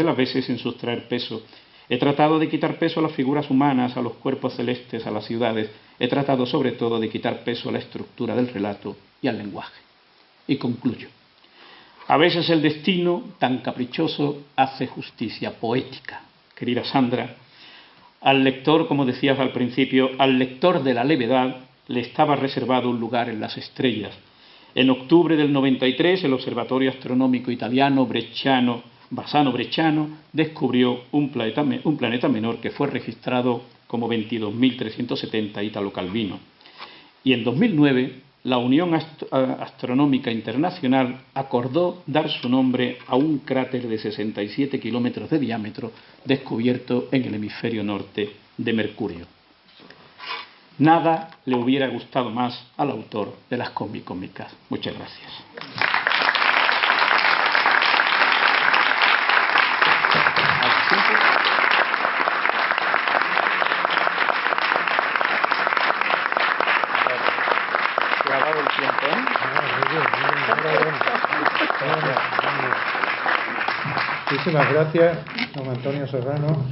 las veces en sustraer peso. He tratado de quitar peso a las figuras humanas, a los cuerpos celestes, a las ciudades. He tratado sobre todo de quitar peso a la estructura del relato y al lenguaje. Y concluyo. A veces el destino, tan caprichoso, hace justicia poética. Querida Sandra, al lector, como decías al principio, al lector de la levedad le estaba reservado un lugar en las estrellas. En octubre del 93, el Observatorio Astronómico Italiano Bassano Brecciano descubrió un planeta menor que fue registrado como 22.370 Italo Calvino. Y en 2009, la Unión Astronómica Internacional acordó dar su nombre a un cráter de 67 kilómetros de diámetro descubierto en el hemisferio norte de Mercurio. Nada le hubiera gustado más al autor de las cómicas. Muchas gracias. Muchísimas gracias, don Antonio Serrano,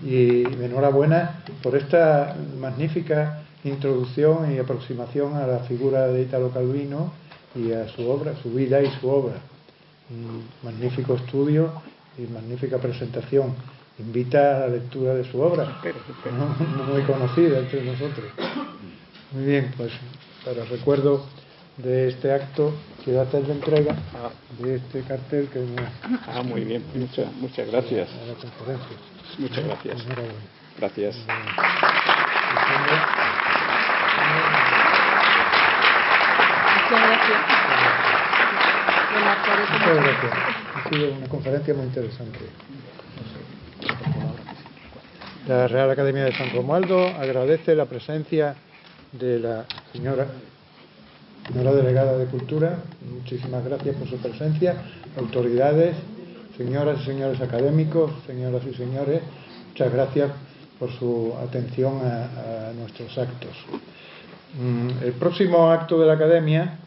y enhorabuena por esta magnífica introducción y aproximación a la figura de Italo Calvino y a su obra, su vida y su obra. Un magnífico estudio y magnífica presentación. Invita a la lectura de su obra, no muy conocida entre nosotros. Muy bien, pues para recuerdo de este acto quiero hacer la entrega de este cartel que muy bien, muchas gracias. A la conferencia. Muchas gracias. Gracias. Muchas gracias. Muchas gracias. Ha sido una conferencia muy interesante. La Real Academia de San Romualdo agradece la presencia de la señora delegada de Cultura. Muchísimas gracias por su presencia. Autoridades, señoras y señores académicos, señoras y señores, muchas gracias por su atención a nuestros actos. El próximo acto de la Academia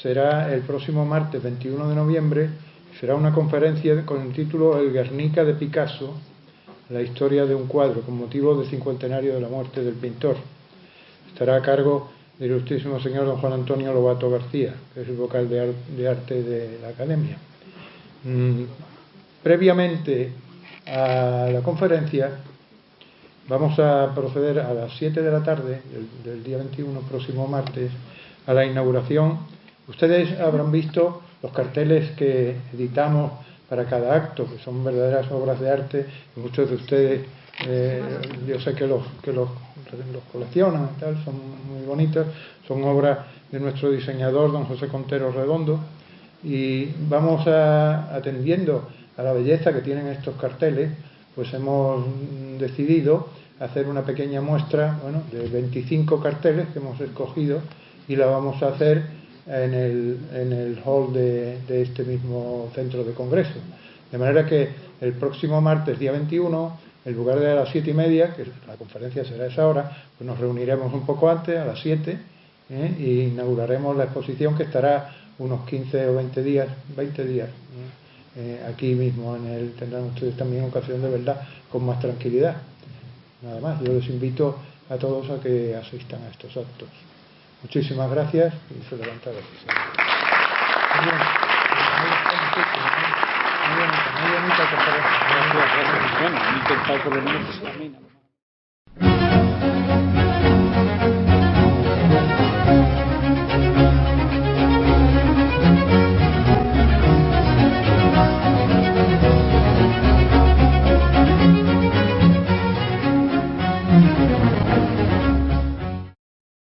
será el próximo martes 21 de noviembre. Será una conferencia con el título El Guernica de Picasso, la historia de un cuadro, con motivo del cincuentenario de la muerte del pintor. Estará a cargo del ilustrísimo señor don Juan Antonio Lobato García, que es el vocal de arte de la Academia. Previamente a la conferencia vamos a proceder a las 7 de la tarde del día 21, próximo martes, a la inauguración. Ustedes habrán visto los carteles que editamos para cada acto, que son verdaderas obras de arte, y muchos de ustedes yo sé que los coleccionan y tal, son muy bonitos, son obras de nuestro diseñador don José Contero Redondo, y vamos atendiendo a la belleza que tienen estos carteles, pues hemos decidido hacer una pequeña muestra, de 25 carteles que hemos escogido, y la vamos a hacer en el hall de este mismo centro de congreso. De manera que el próximo martes, día 21, en lugar de a las 7:30, que la conferencia será a esa hora, pues nos reuniremos un poco antes, a las 7, e inauguraremos la exposición, que estará unos 15 o 20 días, aquí mismo, tendrán ustedes también ocasión de verla con más tranquilidad. Nada más, yo les invito a todos a que asistan a estos actos. Muchísimas gracias y se levanta la sesión. Muy bonita conferencia. Bueno, han intentado por lo menos que sea amena.